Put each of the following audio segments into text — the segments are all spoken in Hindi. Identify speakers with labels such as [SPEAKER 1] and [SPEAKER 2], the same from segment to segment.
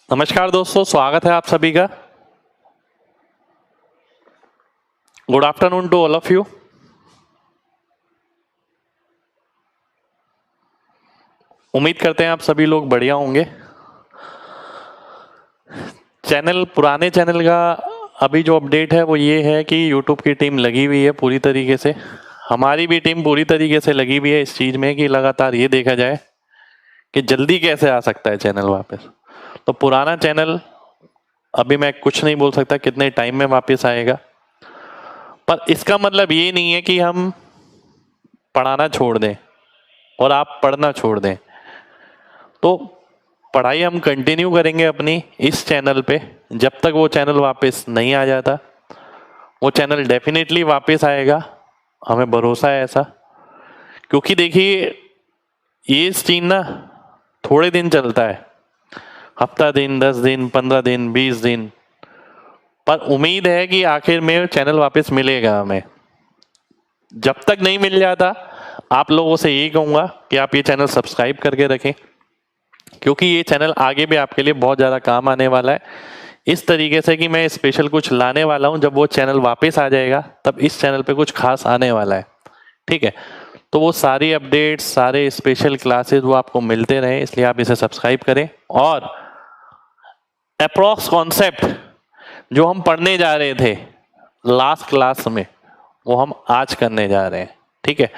[SPEAKER 1] नमस्कार दोस्तों, स्वागत है आप सभी का। Good afternoon to all of you. उम्मीद करते हैं आप सभी लोग बढ़िया होंगे। पुराने चैनल का अभी जो अपडेट है वो ये है कि YouTube की टीम लगी हुई है पूरी तरीके से। हमारी भी टीम पूरी तरीके से लगी हुई है इस चीज़ में कि लगातार ये देखा जाए कि जल्दी कैसे आ सकता है चैनल वापस। तो पुराना चैनल अभी मैं कुछ नहीं बोल सकता कितने टाइम में वापस आएगा, पर इसका मतलब ये नहीं है कि हम पढ़ाना छोड़ दें और आप पढ़ना छोड़ दें। तो पढ़ाई हम कंटिन्यू करेंगे अपनी इस चैनल पे जब तक वो चैनल वापस नहीं आ जाता। वो चैनल डेफिनेटली वापस आएगा, हमें भरोसा है ऐसा। क्योंकि देखिए ये चीज ना थोड़े दिन चलता है, हफ्ता दिन, 10 दिन, 15 दिन, 20 दिन, पर उम्मीद है कि आखिर में चैनल वापस मिलेगा हमें। जब तक नहीं मिल जाता आप लोगों से यही कहूँगा कि आप ये चैनल सब्सक्राइब करके रखें, क्योंकि ये चैनल आगे भी आपके लिए बहुत ज़्यादा काम आने वाला है। इस तरीके से कि मैं स्पेशल कुछ लाने वाला हूँ, जब वो चैनल वापस आ जाएगा तब इस चैनल पे कुछ खास आने वाला है। ठीक है, तो वो सारी अपडेट्स, सारे स्पेशल क्लासेस वो आपको मिलते रहे, इसलिए आप इसे सब्सक्राइब करें। और अप्रॉक्स कॉन्सेप्ट जो हम पढ़ने जा रहे थे लास्ट क्लास में वो हम आज करने जा रहे हैं। ठीक है,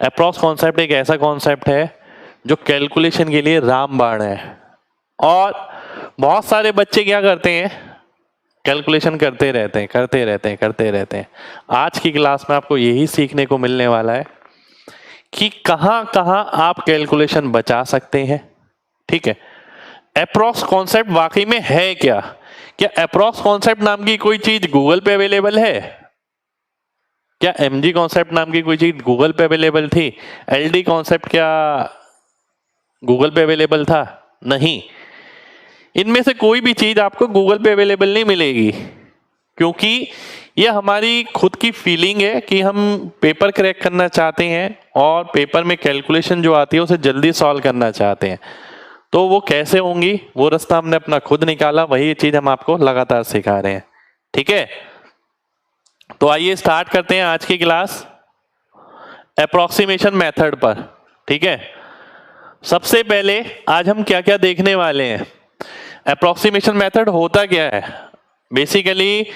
[SPEAKER 1] अप्रॉक्स कॉन्सेप्ट एक ऐसा कॉन्सेप्ट है जो कैलकुलेशन के लिए रामबाण है। और बहुत सारे बच्चे क्या करते हैं, कैलकुलेशन करते रहते हैं। आज की क्लास में आपको यही सीखने को मिलने वाला है कि कहां कहां आप कैलकुलेशन बचा सकते हैं। ठीक है, अप्रॉक्स कॉन्सेप्ट वाकई में है क्या अप्रॉक्स कॉन्सेप्ट नाम की कोई चीज गूगल पे अवेलेबल है? क्या एमजी कॉन्सेप्ट नाम की कोई चीज गूगल पे अवेलेबल थी? एलडी कॉन्सेप्ट क्या गूगल पे अवेलेबल था? नहीं, इनमें से कोई भी चीज आपको गूगल पे अवेलेबल नहीं मिलेगी, क्योंकि ये हमारी खुद की फीलिंग है कि हम पेपर क्रैक करना चाहते हैं और पेपर में कैलकुलेशन जो आती है उसे जल्दी सॉल्व करना चाहते हैं। तो वो कैसे होंगी, वो रास्ता हमने अपना खुद निकाला, वही चीज हम आपको लगातार सिखा रहे हैं। ठीक है, तो आइए स्टार्ट करते हैं आज की क्लास अप्रोक्सीमेशन मेथड पर। ठीक है, सबसे पहले आज हम क्या क्या देखने वाले हैं। अप्रोक्सीमेशन मेथड होता क्या है, बेसिकली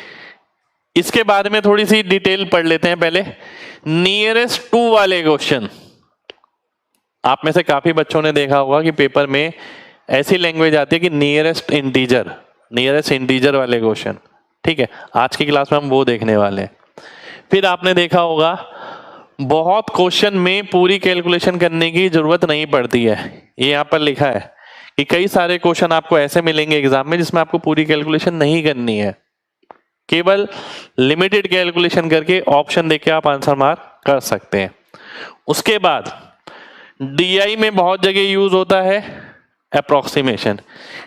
[SPEAKER 1] इसके बारे में थोड़ी सी डिटेल पढ़ लेते हैं। पहले नियरेस्ट टू वाले क्वेश्चन, आप में से काफी बच्चों ने देखा होगा कि पेपर में ऐसी लैंग्वेज आती है कि नियरेस्ट इंटीजर वाले क्वेश्चन। ठीक है, आज की क्लास में हम वो देखने वाले हैं। फिर आपने देखा होगा बहुत क्वेश्चन में पूरी कैलकुलेशन करने की जरूरत नहीं पड़ती है। ये यहाँ पर लिखा है कि कई सारे क्वेश्चन आपको ऐसे मिलेंगे एग्जाम में जिसमें आपको पूरी कैलकुलेशन नहीं करनी है, केवल लिमिटेड कैलकुलेशन करके ऑप्शन देके आप आंसर मार्क कर सकते हैं। उसके बाद डीआई में बहुत जगह यूज होता है अप्रोक्सीमेशन।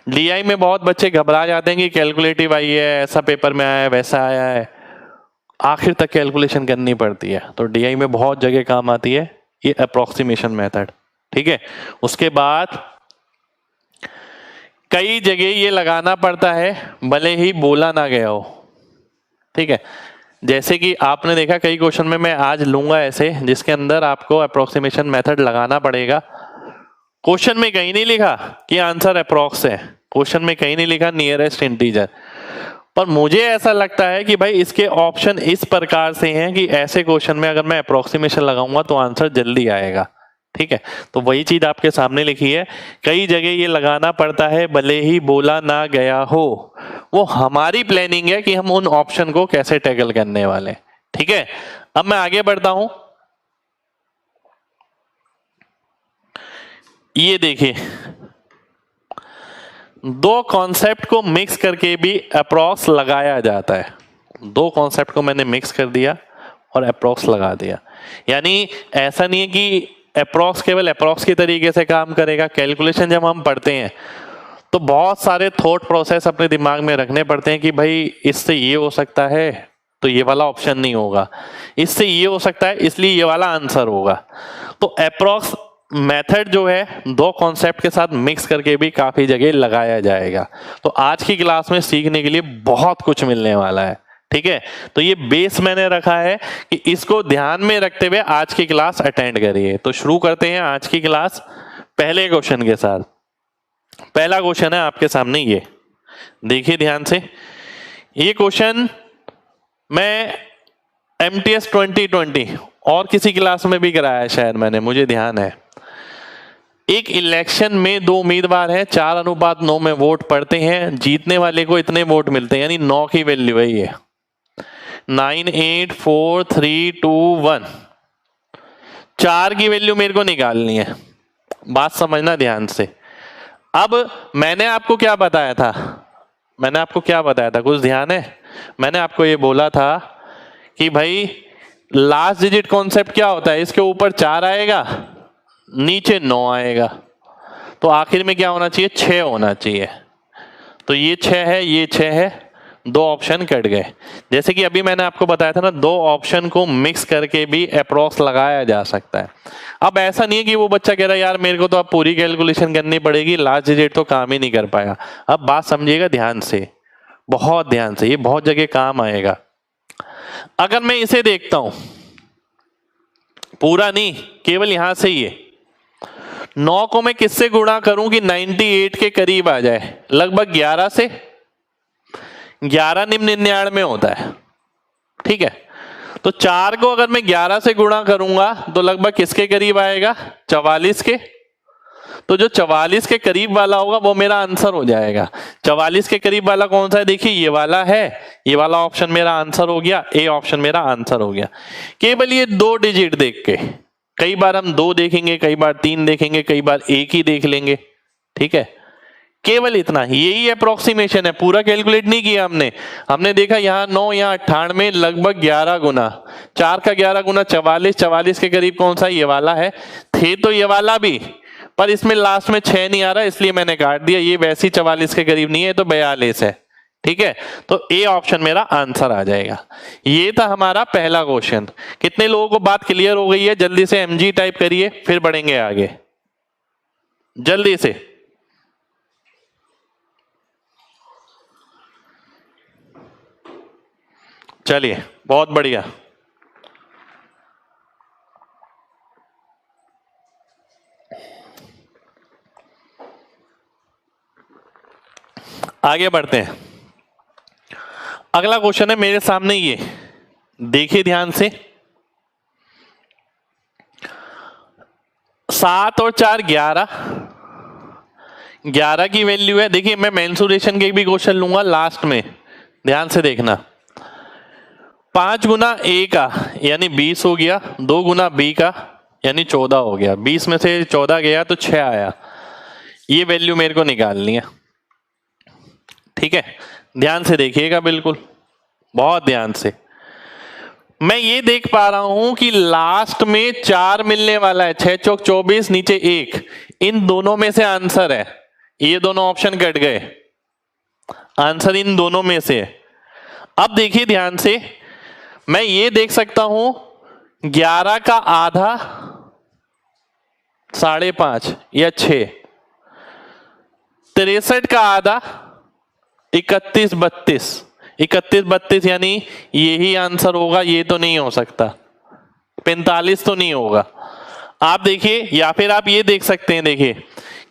[SPEAKER 1] डीआई में बहुत बच्चे घबरा जाते हैं कि कैलकुलेटिव आई है, ऐसा पेपर में आया है, वैसा आया है, आखिर तक कैलकुलेशन करनी पड़ती है। तो डीआई में बहुत जगह काम आती है ये अप्रोक्सीमेशन मेथड। ठीक है, उसके बाद कई जगह ये लगाना पड़ता है भले ही बोला ना गया हो। ठीक है, जैसे कि आपने देखा कई क्वेश्चन में मैं आज लूंगा ऐसे जिसके अंदर आपको अप्रोक्सीमेशन मेथड लगाना पड़ेगा। क्वेश्चन में कहीं नहीं लिखा कि आंसर अप्रोक्स है, क्वेश्चन में कहीं नहीं लिखा नियरेस्ट इंटीजर, पर मुझे ऐसा लगता है कि भाई इसके ऑप्शन इस प्रकार से हैं कि ऐसे क्वेश्चन में अगर मैं अप्रोक्सीमेशन लगाऊंगा तो आंसर जल्दी आएगा। ठीक है, तो वही चीज आपके सामने लिखी है, कई जगह ये लगाना पड़ता है भले ही बोला ना गया हो। वो हमारी प्लानिंग है कि हम उन ऑप्शन को कैसे टैकल करने वाले। ठीक है, अब मैं आगे बढ़ता हूं। ये देखिए, दो कॉन्सेप्ट को मिक्स करके भी अप्रॉक्स लगाया जाता है। दो कॉन्सेप्ट को मैंने मिक्स कर दिया और अप्रॉक्स लगा दिया। यानी ऐसा नहीं है कि अप्रॉक्स केवल अप्रॉक्स के तरीके से काम करेगा। कैलकुलेशन जब हम पढ़ते हैं तो बहुत सारे थॉट प्रोसेस अपने दिमाग में रखने पड़ते हैं कि भाई इससे ये हो सकता है तो ये वाला ऑप्शन नहीं होगा, इससे ये हो सकता है इसलिए ये वाला आंसर होगा। तो अप्रॉक्स मेथड जो है दो कॉन्सेप्ट के साथ मिक्स करके भी काफी जगह लगाया जाएगा। तो आज की क्लास में सीखने के लिए बहुत कुछ मिलने वाला है, ठीक है। तो ये बेस मैंने रखा है कि इसको ध्यान में रखते हुए आज की क्लास अटेंड करिए। तो शुरू करते हैं आज की क्लास पहले क्वेश्चन के साथ। पहला क्वेश्चन है आपके सामने, ये देखिए ध्यान से। ये क्वेश्चन मैं MTS 2020 और किसी क्लास में भी कराया है शायद मैंने, मुझे ध्यान है। एक इलेक्शन में दो उम्मीदवार हैं, 4:9 में वोट पड़ते हैं, जीतने वाले को इतने वोट मिलते हैं, यानी 9 की वैल्यू है ये। 9 8 4 3 2 1। 4 की वैल्यू मेरे को निकालनी है, बात समझना ध्यान से। अब मैंने आपको क्या बताया था, कुछ ध्यान है? मैंने आपको ये बोला था कि भाई लास्ट डिजिट कॉन्सेप्ट क्या होता है, इसके ऊपर 4 आएगा, नीचे 9 आएगा, तो आखिर में क्या होना चाहिए, 6 होना चाहिए। तो ये 6 है, ये 6 है, 2 ऑप्शन कट गए। जैसे कि अभी मैंने आपको बताया था ना, 2 ऑप्शन को मिक्स करके भी अप्रोक्स लगाया जा सकता है। अब ऐसा नहीं है कि वो बच्चा कह रहा है यार मेरे को तो अब पूरी कैलकुलेशन करनी पड़ेगी, लास्ट डिजिट तो काम ही नहीं कर पाएगा। अब बात समझिएगा ध्यान से, बहुत ध्यान से, ये बहुत जगह काम आएगा। अगर मैं इसे देखता हूं, पूरा नहीं, केवल यहां से ही है, 9 को मैं किससे गुणा करूं कि 98 के करीब आ जाए, लगभग 11 से। 11 निम्न में होता है, ठीक है। तो 4 को अगर मैं 11 से गुणा करूंगा तो लगभग किसके करीब आएगा, 44 के। तो जो 44 के करीब वाला होगा वो मेरा आंसर हो जाएगा। 44 के करीब वाला कौन सा है, देखिए ये वाला है, ये वाला ऑप्शन मेरा आंसर हो गया, ए ऑप्शन मेरा आंसर हो गया। केवल ये 2 डिजिट देख के, कई बार हम 2 देखेंगे, कई बार 3 देखेंगे, कई बार 1 ही देख लेंगे, ठीक है। केवल इतना, यही अप्रोक्सीमेशन है, पूरा कैलकुलेट नहीं किया हमने देखा यहाँ 9, यहाँ 98, लगभग 11 गुना, 4 का 11 गुना 44, 44 के करीब कौन सा, ये वाला है। थे तो ये वाला भी, पर इसमें लास्ट में 6 नहीं आ रहा, इसलिए मैंने काट दिया। ये वैसे ही 44 के करीब नहीं है, तो 42 है, ठीक है। तो ए ऑप्शन मेरा आंसर आ जाएगा। ये था हमारा पहला क्वेश्चन। कितने लोगों को बात क्लियर हो गई है? जल्दी से MG टाइप करिए, फिर बढ़ेंगे आगे, जल्दी से। चलिए बहुत बढ़िया। आगे बढ़ते हैं। अगला क्वेश्चन है मेरे सामने, ये देखिए ध्यान से। 7 और 4 11, 11 की वैल्यू है। देखिए मैं मेंसुरेशन के भी क्वेश्चन लूंगा लास्ट में, ध्यान से देखना। 5 गुना A का यानी 20 हो गया, 2 गुना B का यानी 14 हो गया, 20 में से 14 गया तो 6 आया। ये वैल्यू मेरे को निकालनी है, ठीक है। ध्यान से देखिएगा, बिल्कुल बहुत ध्यान से। मैं ये देख पा रहा हूं कि लास्ट में 4 मिलने वाला है, 6 चौक 24, नीचे 1, इन दोनों में से आंसर है। ये दोनों ऑप्शन कट गए, आंसर इन दोनों में से है। अब देखिए ध्यान से, मैं ये देख सकता हूं 11 का आधा 5.5 या 6, 63 का आधा 31 32 यानी यही आंसर होगा। ये तो नहीं हो सकता, 45 तो नहीं होगा। आप देखिए, या फिर आप ये देख सकते हैं, देखिए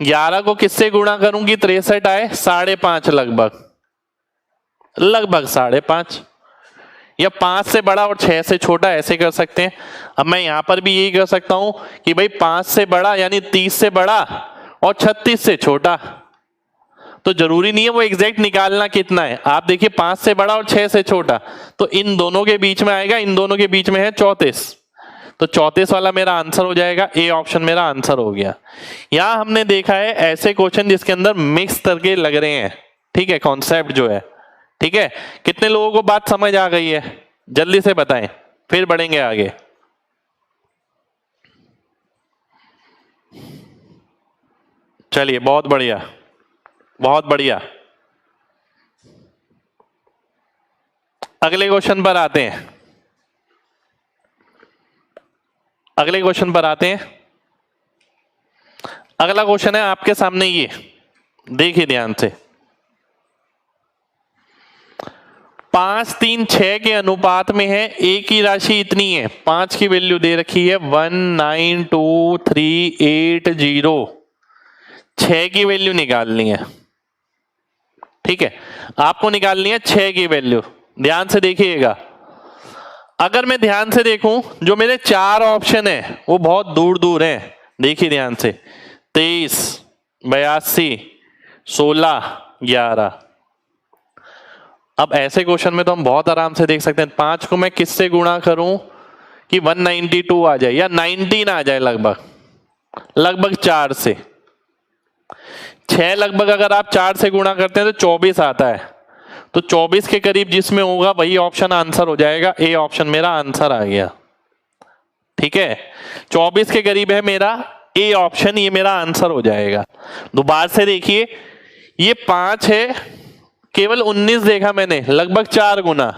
[SPEAKER 1] 11 को किससे गुणा करूंगी 63 आए, 5.5 लगभग 5.5, या 5 से बड़ा और 6 से छोटा, ऐसे कर सकते हैं। अब मैं यहां पर भी यही कर सकता हूं कि भाई 5 से बड़ा यानी 30 से बड़ा और 36 से छोटा। तो जरूरी नहीं है वो एग्जैक्ट निकालना कितना है। आप देखिए 5 से बड़ा और 6 से छोटा, तो इन दोनों के बीच में आएगा, इन दोनों के बीच में है 34, तो 34 वाला मेरा आंसर हो जाएगा। ए ऑप्शन मेरा आंसर हो गया। यहां हमने देखा है ऐसे क्वेश्चन जिसके अंदर मिक्स करके लग रहे हैं, ठीक है, कॉन्सेप्ट जो है, ठीक है। कितने लोगों को बात समझ आ गई है, जल्दी से बताएं, फिर बढ़ेंगे आगे। चलिए बहुत बढ़िया, बहुत बढ़िया। अगले क्वेश्चन पर आते हैं, अगले क्वेश्चन पर आते हैं। अगला क्वेश्चन है आपके सामने, ये देखिए ध्यान से। 5 3 6 के अनुपात में है, ए की राशि इतनी है, 5 की वैल्यू दे रखी है 192380, 6 की वैल्यू निकालनी है। ठीक है, आपको निकालनी है 6 की वैल्यू। ध्यान से देखिएगा, अगर मैं ध्यान से देखूं, जो मेरे 4 ऑप्शन है वो बहुत दूर दूर हैं। देखिए ध्यान से, 23 82 16 11। अब ऐसे क्वेश्चन में तो हम बहुत आराम से देख सकते हैं, 5 को मैं किससे गुणा करूं कि 192 आ जाए या 19 आ जाए, लगभग 4 से। 6 लगभग अगर आप 4 से गुणा करते हैं तो 24 आता है, तो 24 के करीब जिसमें होगा वही ऑप्शन आंसर हो जाएगा। ए ऑप्शन मेरा आंसर आ गया। ठीक है, 24 के करीब है मेरा ए ऑप्शन, ये मेरा आंसर हो जाएगा। दोबारा से देखिए, ये 5 है, केवल 19 देखा मैंने, लगभग 4 गुना,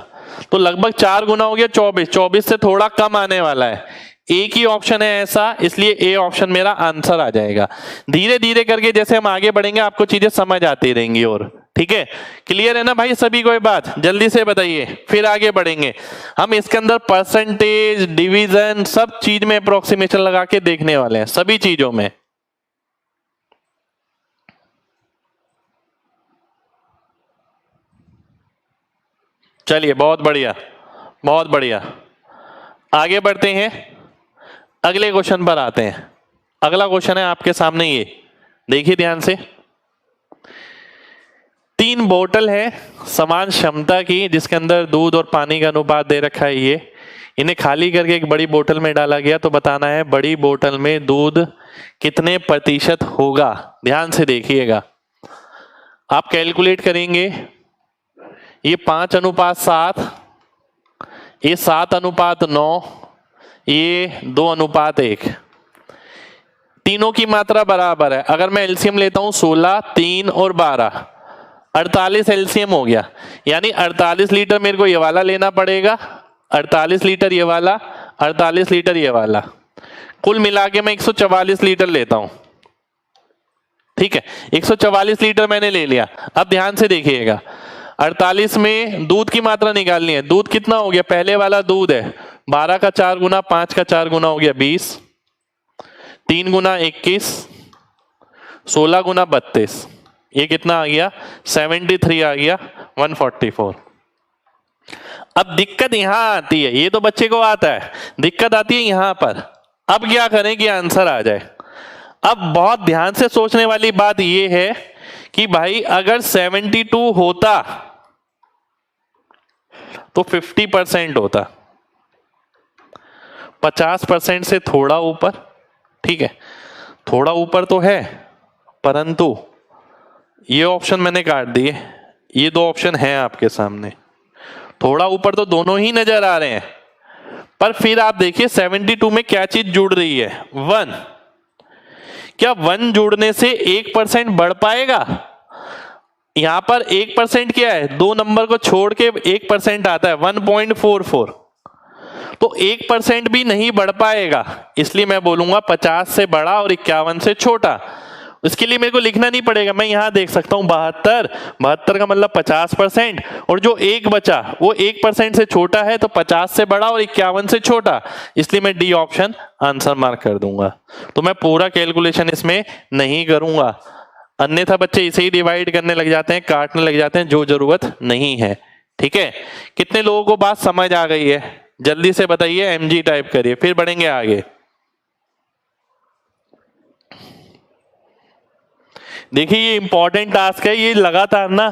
[SPEAKER 1] तो लगभग 4 गुना हो गया 24, 24 से थोड़ा कम आने वाला है। एक ही ऑप्शन है ऐसा, इसलिए ए ऑप्शन मेरा आंसर आ जाएगा। धीरे धीरे करके जैसे हम आगे बढ़ेंगे आपको चीजें समझ आती रहेंगी। और ठीक है, क्लियर है ना भाई सभी को? ये बात जल्दी से बताइए, फिर आगे बढ़ेंगे। हम इसके अंदर परसेंटेज, डिवीजन, सब चीज में अप्रोक्सीमेशन लगा के देखने वाले हैं, सभी चीजों में। चलिए, बहुत बढ़िया, बहुत बढ़िया। आगे बढ़ते हैं, अगले क्वेश्चन पर आते हैं। अगला क्वेश्चन है आपके सामने, ये देखिए ध्यान से। 3 बोतल है समान क्षमता की, जिसके अंदर दूध और पानी का अनुपात दे रखा है। ये इन्हें खाली करके एक बड़ी बोतल में डाला गया, तो बताना है बड़ी बोतल में दूध कितने प्रतिशत होगा। ध्यान से देखिएगा, आप कैलकुलेट करेंगे। ये 5:7, ये 7:9, ये 2:1। तीनों की मात्रा बराबर है। अगर मैं एलसीएम लेता हूं 16, 3 और 12, 48 एलसीएम हो गया। यानी 48 लीटर मेरे को ये वाला लेना पड़ेगा, 48 लीटर ये वाला, 48 लीटर ये वाला। कुल मिला के मैं 144 लीटर लेता हूं। ठीक है, 144 लीटर मैंने ले लिया। अब ध्यान से देखिएगा, 48 में दूध की मात्रा निकालनी है। दूध कितना हो गया? पहले वाला दूध है 12 का 4 गुना, 5 का 4 गुना हो गया 20, 3 गुना 21, 16 गुना 32, ये कितना आ गया? 73 आ गया, 144। अब दिक्कत यहां आती है, ये तो बच्चे को आता है, दिक्कत आती है यहां पर। अब क्या करें कि आंसर आ जाए? अब बहुत ध्यान से सोचने वाली बात यह है कि भाई अगर 72 होता तो 50% होता, 50% से थोड़ा ऊपर। ठीक है, थोड़ा ऊपर तो है, परंतु ये ऑप्शन मैंने काट दिए। ये 2 ऑप्शन हैं आपके सामने, थोड़ा ऊपर तो दोनों ही नजर आ रहे हैं। पर फिर आप देखिए 72 में क्या चीज जुड़ रही है? 1। क्या 1 जुड़ने से 1% बढ़ पाएगा? यहां पर 1% क्या है? 2 नंबर को छोड़ के 1% आता है, 1.44। तो 1% भी नहीं बढ़ पाएगा, इसलिए मैं बोलूंगा 50 से बड़ा और 51 से छोटा। इसके लिए मेरे को लिखना नहीं पड़ेगा, मैं यहां देख सकता हूं 72, 72 का मतलब 50%, और जो 1 बचा वो 1% से छोटा है, तो 50 से बड़ा और 51 से छोटा, इसलिए मैं डी ऑप्शन आंसर मार्क कर दूंगा। तो मैं पूरा कैलकुलेशन इसमें नहीं करूंगा, अन्यथा बच्चे इसे ही डिवाइड करने लग जाते हैं, काटने लग जाते हैं, जो जरूरत नहीं है। ठीक है, कितने लोगों को बात समझ आ गई है? जल्दी से बताइए, एमजी टाइप करिए, फिर बढ़ेंगे आगे। देखिए ये इंपॉर्टेंट टास्क है, ये लगातार ना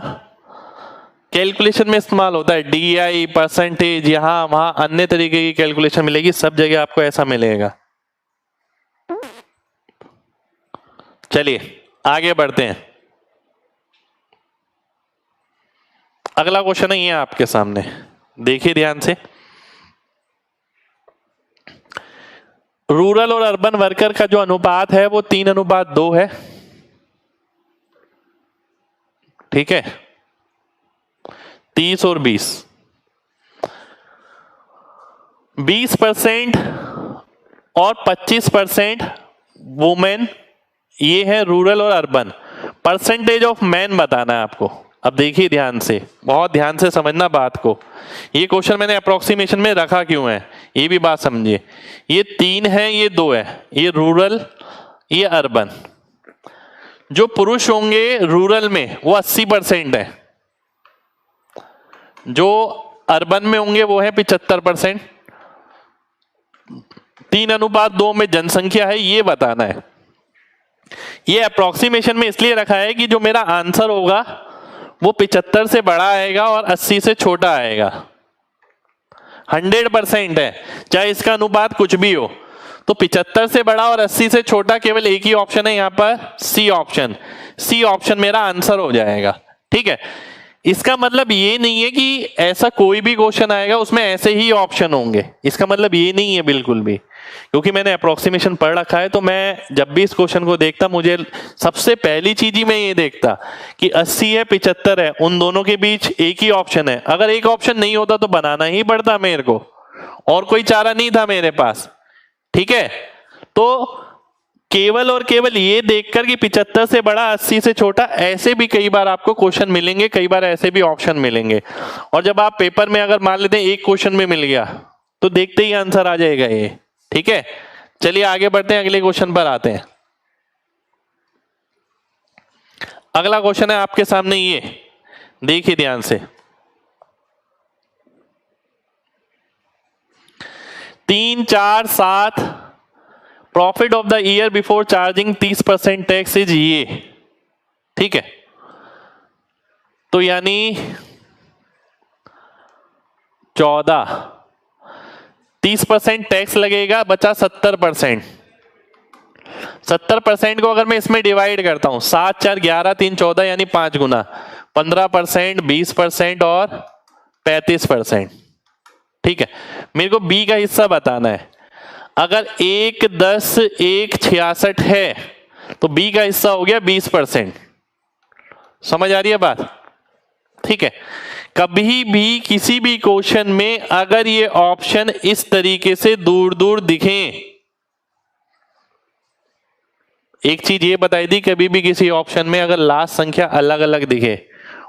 [SPEAKER 1] कैलकुलेशन में इस्तेमाल होता है। डीआई, परसेंटेज, यहां वहां अन्य तरीके की कैलकुलेशन मिलेगी, सब जगह आपको ऐसा मिलेगा। चलिए आगे बढ़ते हैं। अगला क्वेश्चन है ये आपके सामने, देखिए ध्यान से। रूरल और अर्बन वर्कर का जो अनुपात है वो 3:2 है। ठीक है, 30 और 20, 20% और 25% वुमेन ये है रूरल और अर्बन। परसेंटेज ऑफ मैन बताना है आपको। अब देखिए ध्यान से, बहुत ध्यान से समझना बात को। ये क्वेश्चन मैंने अप्रोक्सीमेशन में रखा क्यों है, ये भी बात समझिए। ये 3 है, ये 2 है, ये रूरल, ये अर्बन। जो पुरुष होंगे रूरल में वो 80% है, जो अर्बन में होंगे वो है 75%। 3:2 में जनसंख्या है, ये बताना है। ये अप्रोक्सीमेशन में इसलिए रखा है कि जो मेरा आंसर होगा वो 75 से बड़ा आएगा और 80 से छोटा आएगा। 100% है, चाहे इसका अनुपात कुछ भी हो। तो 75 से बड़ा और 80 से छोटा केवल एक ही ऑप्शन है यहाँ पर, सी ऑप्शन। सी ऑप्शन मेरा आंसर हो जाएगा। ठीक है, इसका मतलब ये नहीं है कि ऐसा कोई भी क्वेश्चन आएगा उसमें ऐसे ही ऑप्शन होंगे, इसका मतलब ये नहीं है बिल्कुल भी। क्योंकि मैंने अप्रोक्सीमेशन पढ़ रखा है, तो मैं जब भी इस क्वेश्चन को देखता, मुझे सबसे पहली चीज ही मैं ये देखता कि 80 है 75 है, उन दोनों के बीच एक ही ऑप्शन है। अगर एक ऑप्शन नहीं होता तो बनाना ही पड़ता मेरे को, और कोई चारा नहीं था मेरे पास। ठीक है, तो केवल और केवल ये देखकर कि 75 से बड़ा 80 से छोटा, ऐसे भी कई बार आपको क्वेश्चन मिलेंगे, कई बार ऐसे भी ऑप्शन मिलेंगे। और जब आप पेपर में अगर मान लेते हैं एक क्वेश्चन में मिल गया तो देखते ही आंसर आ जाएगा ये। ठीक है, चलिए आगे बढ़ते हैं, अगले क्वेश्चन पर आते हैं। अगला क्वेश्चन है आपके सामने, ये देखिए ध्यान से। 3, 4, 7 profit of the year before charging 30% tax is ये। ठीक है, तो यानी 14, 30% टैक्स लगेगा, बचा 70%। 70% को अगर मैं इसमें डिवाइड करता हूं, 7, 4, 11, 3, 14 यानी 5 गुना, 15%, 20% और 35%। ठीक है, मेरे को बी का हिस्सा बताना है। अगर 1, 10, 1, 66 है तो बी का हिस्सा हो गया 20%। समझ आ रही है बात? ठीक है, कभी भी किसी भी क्वेश्चन में अगर ये ऑप्शन इस तरीके से दूर दूर दिखें, एक चीज ये बताई थी, कभी भी किसी ऑप्शन में अगर लास्ट संख्या अलग अलग दिखे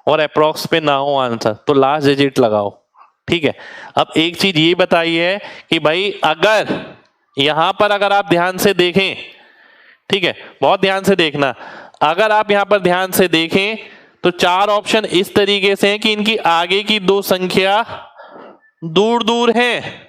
[SPEAKER 1] और अप्रोक्स पे ना हो आंसर, तो लास्ट डिजिट लगाओ। ठीक है, अब एक चीज ये बताई है कि भाई अगर यहां पर अगर आप ध्यान से देखें, ठीक है, बहुत ध्यान से देखना, अगर आप यहां पर ध्यान से देखें तो 4 ऑप्शन इस तरीके से हैं कि इनकी आगे की 2 संख्या दूर दूर हैं,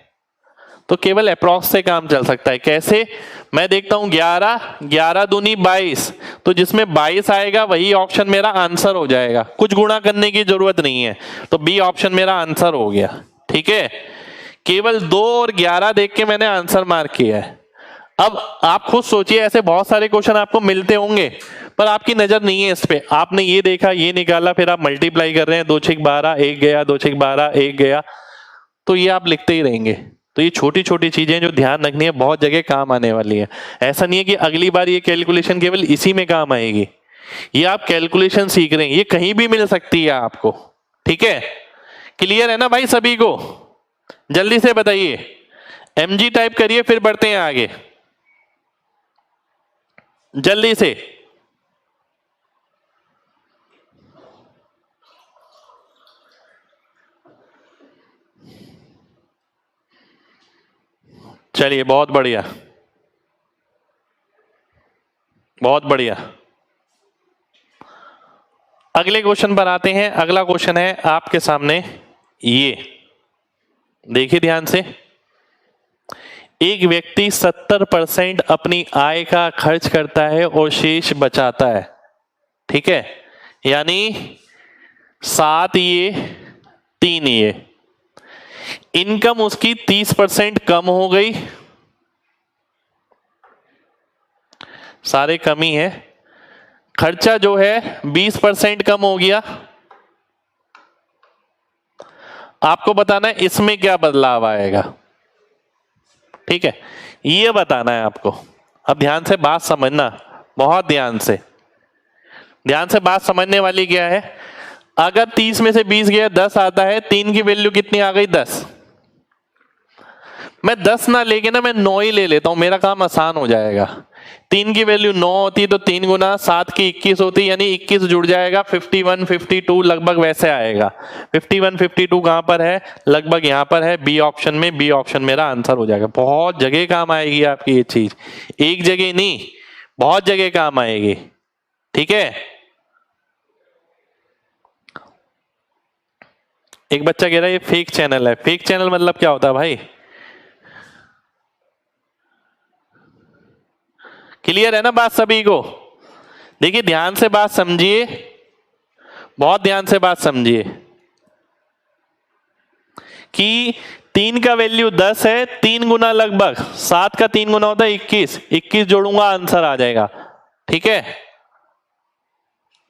[SPEAKER 1] तो केवल अप्रॉक्स से काम चल सकता है। कैसे? मैं देखता हूं 11, 11 दूनी 22, तो जिसमें 22 आएगा वही ऑप्शन मेरा आंसर हो जाएगा, कुछ गुणा करने की जरूरत नहीं है, तो बी ऑप्शन मेरा आंसर हो गया। ठीक है, केवल 2 और 11 देख के मैंने आंसर मार्क किया है। अब आप खुद सोचिए, ऐसे बहुत सारे क्वेश्चन आपको मिलते होंगे पर आपकी नजर नहीं है इस पे, आपने ये देखा, ये निकाला, फिर आप मल्टीप्लाई कर रहे हैं, 2 6 12 1 गया, 2 6 12 1 गया, तो ये आप लिखते ही रहेंगे। तो ये छोटी छोटी चीजें जो ध्यान रखनी है, बहुत जगह काम आने वाली है। ऐसा नहीं है कि अगली बार ये कैलकुलेशन केवल इसी में काम आएगी, ये आप कैलकुलेशन सीख रहे हैं, ये कहीं भी मिल सकती है आपको। ठीक है, क्लियर है ना भाई सभी को? जल्दी से बताइए, mg टाइप करिए, फिर बढ़ते हैं आगे जल्दी से। चलिए, बहुत बढ़िया, बहुत बढ़िया। अगले क्वेश्चन पर आते हैं। अगला क्वेश्चन है आपके सामने, ये देखिए ध्यान से। एक व्यक्ति 70% अपनी आय का खर्च करता है और शेष बचाता है। ठीक है, यानी 7 ये 3 ये, इनकम उसकी 30% कम हो गई, सारे कमी है। खर्चा जो है 20% कम हो गया। आपको बताना है इसमें क्या बदलाव आएगा। ठीक है, ये बताना है आपको। अब ध्यान से बात समझना, बहुत ध्यान से बात समझने वाली क्या है। अगर 30 में से 20 गया 10 आता है, 3 की वैल्यू कितनी आ गई? 10। मैं 10 ना लेके ना मैं 9 ही ले लेता हूं, मेरा काम आसान हो जाएगा। 3 की वैल्यू 9 होती तो 3 गुना 7 की 21 होती, यानी 21 जुड़ जाएगा, 51 52 लगभग वैसे आएगा। 51 52 कहां पर है? लगभग यहां पर है, बी ऑप्शन में। बी ऑप्शन मेरा आंसर हो जाएगा। बहुत जगह काम आएगी आपकी ये चीज, एक जगह नहीं, बहुत जगह काम आएगी। ठीक है, एक बच्चा कह रहा है ये फेक चैनल है। फेक चैनल मतलब क्या होता है भाई? क्लियर है ना बात सभी को? देखिए ध्यान से बात समझिए, बहुत ध्यान से बात समझिए कि 3 का वैल्यू 10 है, 3 गुना लगभग 7 का 3 गुना होता है 21, 21 जोड़ूंगा आंसर आ जाएगा। ठीक है,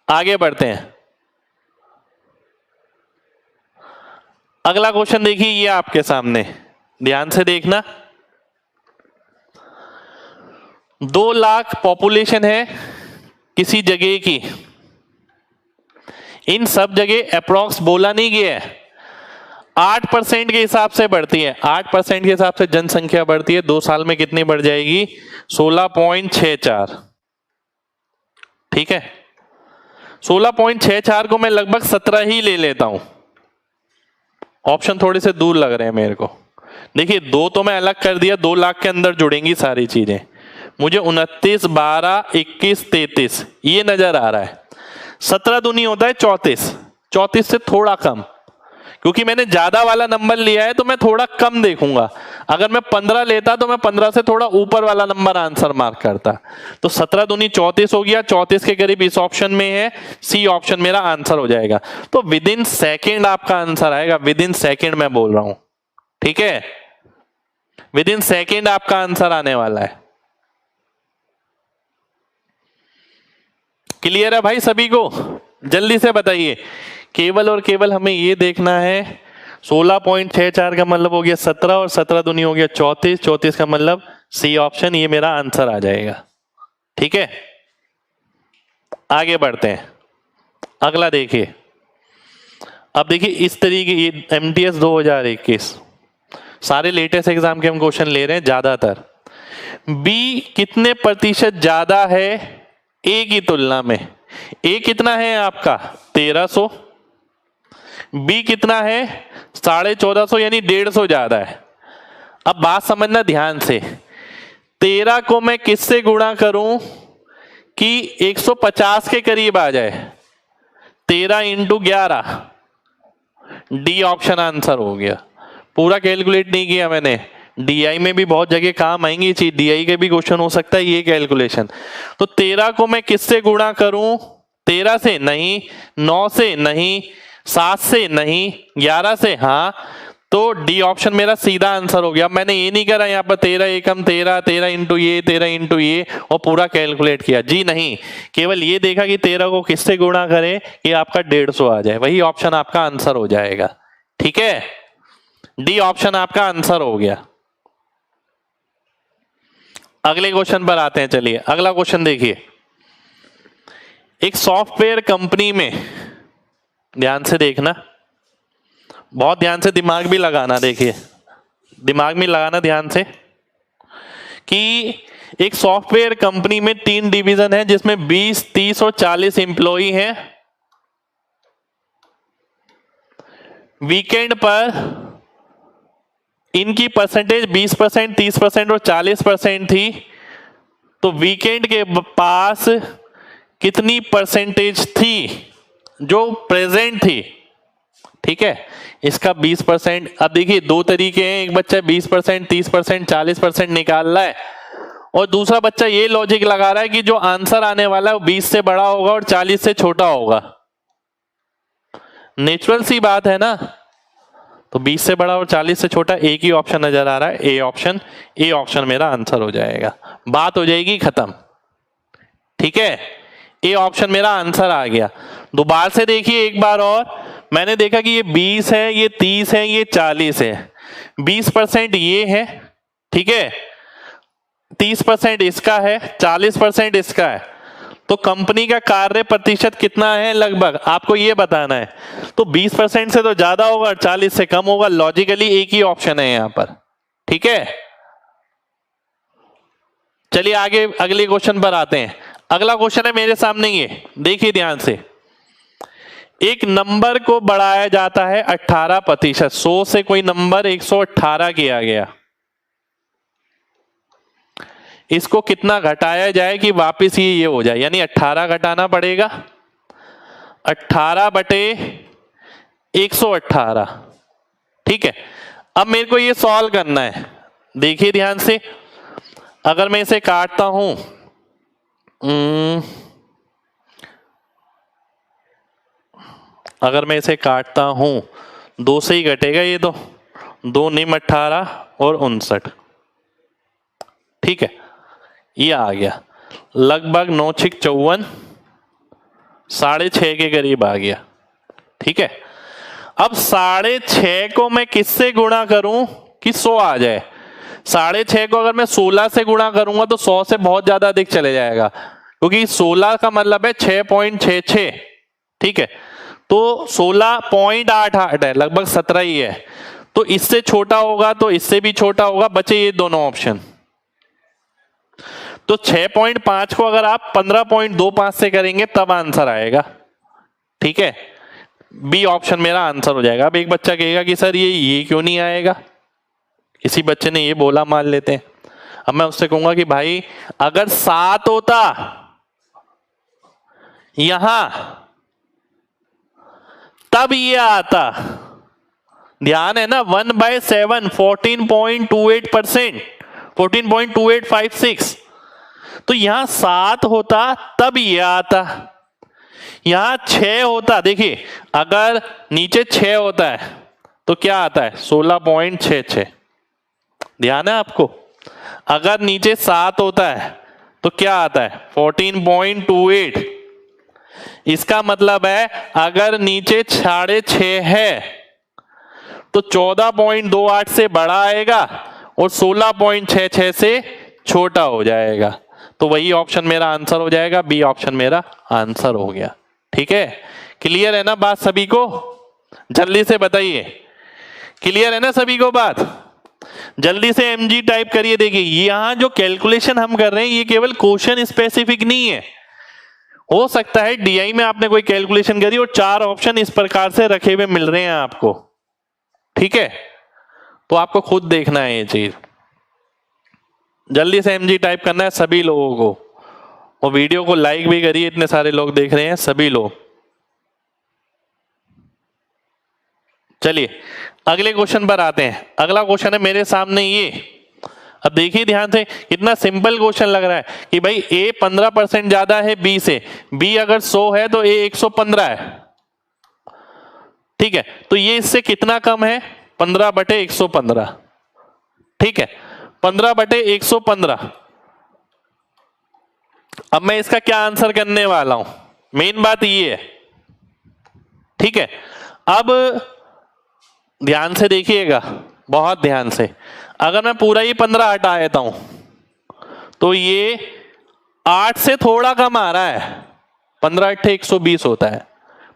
[SPEAKER 1] आगे बढ़ते हैं। अगला क्वेश्चन देखिए, ये आपके सामने, ध्यान से देखना। 2 लाख पॉपुलेशन है किसी जगह की, इन सब जगह अप्रॉक्स बोला नहीं गया है, 8% के हिसाब से बढ़ती है। 8% के हिसाब से जनसंख्या बढ़ती है, 2 साल में कितनी बढ़ जाएगी? 16.64। ठीक है, 16.64 को मैं लगभग 17 ही ले लेता हूं। ऑप्शन थोड़े से दूर लग रहे हैं मेरे को। देखिए 2 तो मैं अलग कर दिया, 2 लाख के अंदर जुड़ेंगी सारी चीजें। मुझे 29, 12, 21, 33 ये नजर आ रहा है। 17 दूनी होता है 34, 34 से थोड़ा कम, क्योंकि मैंने ज्यादा वाला नंबर लिया है तो मैं थोड़ा कम देखूंगा। अगर मैं 15 लेता तो मैं 15 से थोड़ा ऊपर वाला नंबर आंसर मार्क करता। तो 17 दूनी 34 हो गया, 34 के करीब इस ऑप्शन में है, सी ऑप्शन मेरा आंसर हो जाएगा। तो विद इन सेकेंड आपका आंसर आएगा, विद इन सेकेंड मैं बोल रहा हूं। ठीक है, विद इन सेकेंड आपका आंसर आने वाला है। क्लियर है भाई सभी को? जल्दी से बताइए। केवल और केवल हमें ये देखना है, 16.64 का मतलब हो गया 17 और 17 दूनी हो गया 34, 34 का मतलब सी ऑप्शन, ये मेरा आंसर आ जाएगा। ठीक है, आगे बढ़ते हैं। अगला देखिए, अब देखिए इस तरीके, ये एमटीएस 2021 सारे लेटेस्ट एग्जाम के हम क्वेश्चन ले रहे हैं ज्यादातर। बी कितने प्रतिशत ज्यादा है ए की तुलना में? ए कितना है आपका? 1300। बी कितना है? 1450, यानी 150 ज्यादा है। अब बात समझना ध्यान से, 13 को मैं किससे गुणा करूं कि 150 के करीब आ जाए? 13 × 11, डी ऑप्शन आंसर हो गया। पूरा कैलकुलेट नहीं किया मैंने, डीआई में भी बहुत जगह काम आएंगी चीज, डीआई के भी क्वेश्चन हो सकता है ये कैलकुलेशन। तो 13 को मैं किससे गुणा करूं? 13 से नहीं, 9 से नहीं, 7 से नहीं, 11 से हाँ, तो डी ऑप्शन मेरा सीधा आंसर हो गया। मैंने ये नहीं करा यहाँ पर 13 एकम 13, 13 × ये, 13 × ये और पूरा कैलकुलेट किया, जी नहीं, केवल ये देखा कि 13 को किससे गुणा करें कि आपका 150 आ जाए, वही ऑप्शन आपका आंसर हो जाएगा। ठीक है, डी ऑप्शन आपका आंसर हो गया। अगले क्वेश्चन पर आते हैं। चलिए अगला क्वेश्चन देखिए, एक सॉफ्टवेयर कंपनी में, ध्यान से देखना, बहुत ध्यान से दिमाग भी लगाना, देखिए दिमाग में लगाना ध्यान से, कि एक सॉफ्टवेयर कंपनी में 3 डिवीजन है जिसमें 20, 30 और 40 एम्प्लॉई हैं। वीकेंड पर इनकी परसेंटेज 20%, 30% और 40% थी। तो वीकेंड के पास कितनी परसेंटेज थी जो प्रेजेंट थी? ठीक है, इसका 20%। अब देखिए 2 तरीके हैं, एक बच्चा 20%, 30%, 40% निकाल रहा है और दूसरा बच्चा ये लॉजिक लगा रहा है कि जो आंसर आने वाला है वो 20 से बड़ा होगा और 40 से छोटा होगा। नेचुरल सी बात है ना, तो 20 से बड़ा और 40 से छोटा एक ही ऑप्शन नजर आ रहा है, ए ऑप्शन। ए ऑप्शन मेरा आंसर हो जाएगा, बात हो जाएगी खत्म। ठीक है, ए ऑप्शन मेरा आंसर आ गया। दोबारा से देखिए एक बार और, मैंने देखा कि ये 20 है, ये 30 है, ये 40 है। 20% ये है, ठीक है, 30% इसका है, 40% इसका है। तो कंपनी का कार्य प्रतिशत कितना है लगभग, आपको ये बताना है। तो 20% से तो ज्यादा होगा, 40 से कम होगा, लॉजिकली एक ही ऑप्शन है यहाँ पर। ठीक है, चलिए आगे अगले क्वेश्चन पर आते हैं। अगला क्वेश्चन है मेरे सामने, ये देखिए ध्यान से। एक नंबर को बढ़ाया जाता है 18%। 100 से कोई नंबर 118 किया गया, इसको कितना घटाया जाए कि वापस ये हो जाए, यानी 18 घटाना पड़ेगा। 18 बटे 118, ठीक है। अब मेरे को ये सॉल्व करना है, देखिए ध्यान से। अगर मैं इसे काटता हूं, अगर मैं इसे काटता हूं, 2 से ही घटेगा ये तो, 2 निम 18 और 59, ठीक है। ये आ गया लगभग 9 छिक 54, 6.5 के करीब आ गया, ठीक है। अब 6.5 को मैं किससे गुणा करूं कि 100 आ जाए? 6.5 को अगर मैं 16 से गुणा करूंगा तो 100 से बहुत ज्यादा अधिक चले जाएगा, क्योंकि 16 का मतलब है 6.66, ठीक है। तो 16.88 है, लगभग 17 ही है। तो इससे छोटा होगा तो इससे भी छोटा होगा, बचे ये दोनों ऑप्शन। तो 6.5 को अगर आप 15.25 से करेंगे तब आंसर आएगा, ठीक है। बी ऑप्शन मेरा आंसर हो जाएगा। अब एक बच्चा कहेगा कि सर ये क्यों नहीं आएगा, किसी बच्चे ने ये बोला मान लेते हैं। अब मैं उससे कहूंगा कि भाई अगर 7 होता यहां तब ये आता, ध्यान है ना, 1/7 14.28%, 14.2856। तो यहां 7 होता तब ये आता, यहां 6 होता, देखिए अगर नीचे 6 होता है तो क्या आता है 16.66, ध्यान है आपको। अगर नीचे 7 होता है तो क्या आता है 14.28। इसका मतलब है अगर नीचे 6.5 है तो 14.28 से बड़ा आएगा और 16.66 से छोटा हो जाएगा। तो वही ऑप्शन मेरा आंसर हो जाएगा, बी ऑप्शन मेरा आंसर हो गया, ठीक है। क्लियर है ना बात सभी को? जल्दी से बताइए, क्लियर है ना सभी को बात? जल्दी से mg टाइप करिए। देखिए यहां जो कैलकुलेशन हम कर रहे हैं ये केवल क्वेश्चन स्पेसिफिक नहीं है, हो सकता है DI में आपने कोई कैलकुलेशन करी और 4 ऑप्शन इस प्रकार से रखे हुए मिल रहे हैं आपको, ठीक है। तो आपको खुद देखना है ये चीज। जल्दी से mg टाइप करना है सभी लोगों को, और वीडियो को लाइक भी करिए, इतने सारे लोग देख रहे हैं सभी लोग। चलिए अगले क्वेश्चन पर आते हैं। अगला क्वेश्चन है मेरे सामने ये। अब देखिए ध्यान से, कितना सिंपल क्वेश्चन लग रहा है कि भाई A 15% ज्यादा है B से, B अगर 100 है तो A 115 है, ठीक है। तो ये इससे कितना कम है 15/115, ठीक है, 15/115। अब मैं इसका क्या आंसर करने वाला हूं, मेन बात ये है, ठीक है। अब ध्यान से देखिएगा, बहुत ध्यान से। अगर मैं पूरा ही 15 हटा देता हूं तो ये 8 से थोड़ा कम आ रहा है, 15 × 120 होता है,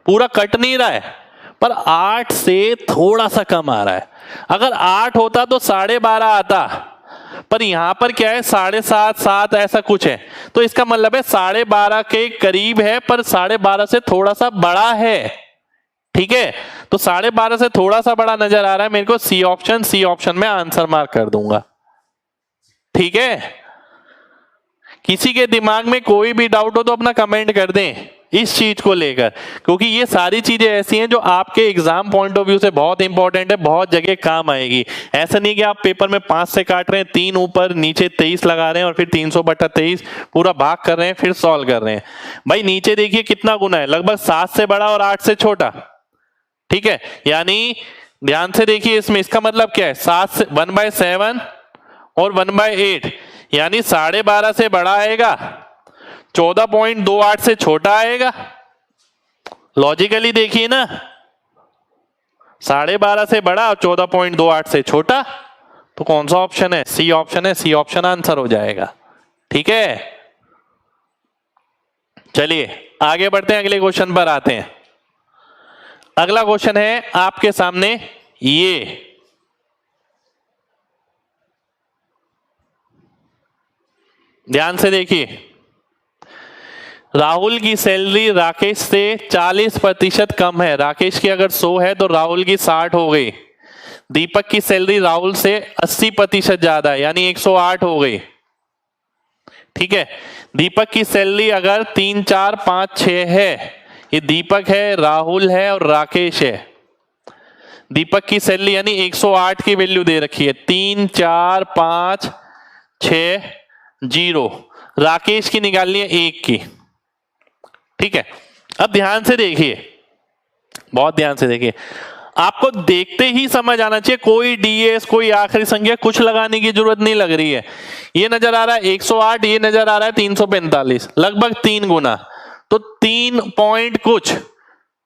[SPEAKER 1] पूरा कट नहीं रहा है पर 8 से थोड़ा सा कम आ रहा है। अगर 8 होता तो 12.5 आता, पर यहां पर क्या है 7.5 7 ऐसा कुछ है, तो इसका मतलब है 12.5 के करीब है पर 12.5 से थोड़ा सा बड़ा है, ठीक है। तो 12.5 से थोड़ा सा बड़ा नजर आ रहा है मेरे को, सी ऑप्शन में आंसर मार्क कर दूंगा, ठीक है। किसी के दिमाग में कोई भी डाउट हो तो अपना कमेंट कर दें इस चीज को लेकर, क्योंकि ये सारी चीजें ऐसी हैं जो आपके एग्जाम पॉइंट ऑफ व्यू से बहुत इंपॉर्टेंट है, बहुत जगह काम आएगी। ऐसा नहीं कि आप पेपर में 5 से काट रहे हैं, 3 ऊपर नीचे 23 लगा रहे हैं और फिर 300/23 पूरा भाग कर रहे हैं फिर सॉल्व कर रहे हैं। भाई नीचे देखिए कितना गुना है, लगभग 7 से बड़ा और 8 से छोटा, ठीक है। यानी ध्यान से देखिए इसमें, इसका मतलब क्या है 7 से 1/7 और 1/8, यानी 12.5 से बड़ा आएगा, 14.28 से छोटा आएगा। लॉजिकली देखिए ना, 12.5 से बड़ा और 14.28 से छोटा, तो कौन सा ऑप्शन है? सी ऑप्शन है, सी ऑप्शन आंसर हो जाएगा, ठीक है। चलिए आगे बढ़ते हैं, अगले क्वेश्चन पर आते हैं। अगला क्वेश्चन है आपके सामने ये। ध्यान से देखिए, राहुल की सैलरी राकेश से 40% कम है। राकेश की अगर 100 है तो राहुल की 60 हो गई। दीपक की सैलरी राहुल से 80% ज्यादा है, यानी 108 हो गई। ठीक है, दीपक की सैलरी अगर 3, 4, 5, 6 है, ये दीपक है, राहुल है और राकेश है। दीपक की सैलरी यानी 108 की वैल्यू दे रखी है, 3, 4, 5, 6, 0। राकेश की निकालनी है 1 की। ठीक है, अब ध्यान से देखिए, बहुत ध्यान से देखिए, आपको देखते ही समझ आना चाहिए, कोई डीएस कोई आखिरी संख्या कुछ लगाने की जरूरत नहीं लग रही है। ये नजर आ रहा है 108, ये नजर आ रहा है 345, लगभग 3 गुना। तो 3 पॉइंट कुछ,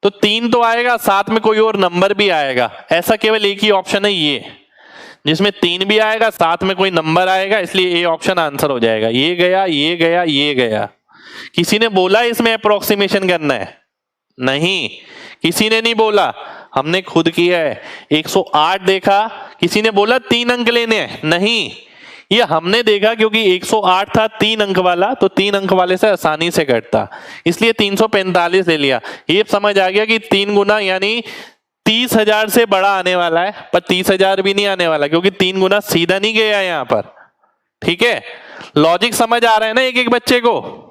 [SPEAKER 1] तो 3 तो आएगा, साथ में कोई और नंबर भी आएगा। ऐसा केवल एक ही ऑप्शन है ये, जिसमें 3 भी आएगा, साथ में कोई नंबर आएगा, इसलिए ए ऑप्शन आंसर हो जाएगा। ये गया, ये गया, ये गया। किसी ने बोला इसमें अप्रोक्सीमेशन करना है? नहीं, किसी ने नहीं बोला, हमने खुद किया है। 108 देखा, किसी ने बोला 3 अंक लेने हैं? नहीं, ये हमने देखा क्योंकि 108 था 3 अंक वाला, तो 3 अंक वाले से आसानी से कटता, इसलिए 345 ले लिया। ये समझ आ गया कि 3 गुना यानी 30,000 से बड़ा आने वाला है, पर 30,000 भी नहीं आने वाला क्योंकि 3 गुना सीधा नहीं गया यहां पर। ठीक है, लॉजिक समझ आ रहा है ना एक एक बच्चे को?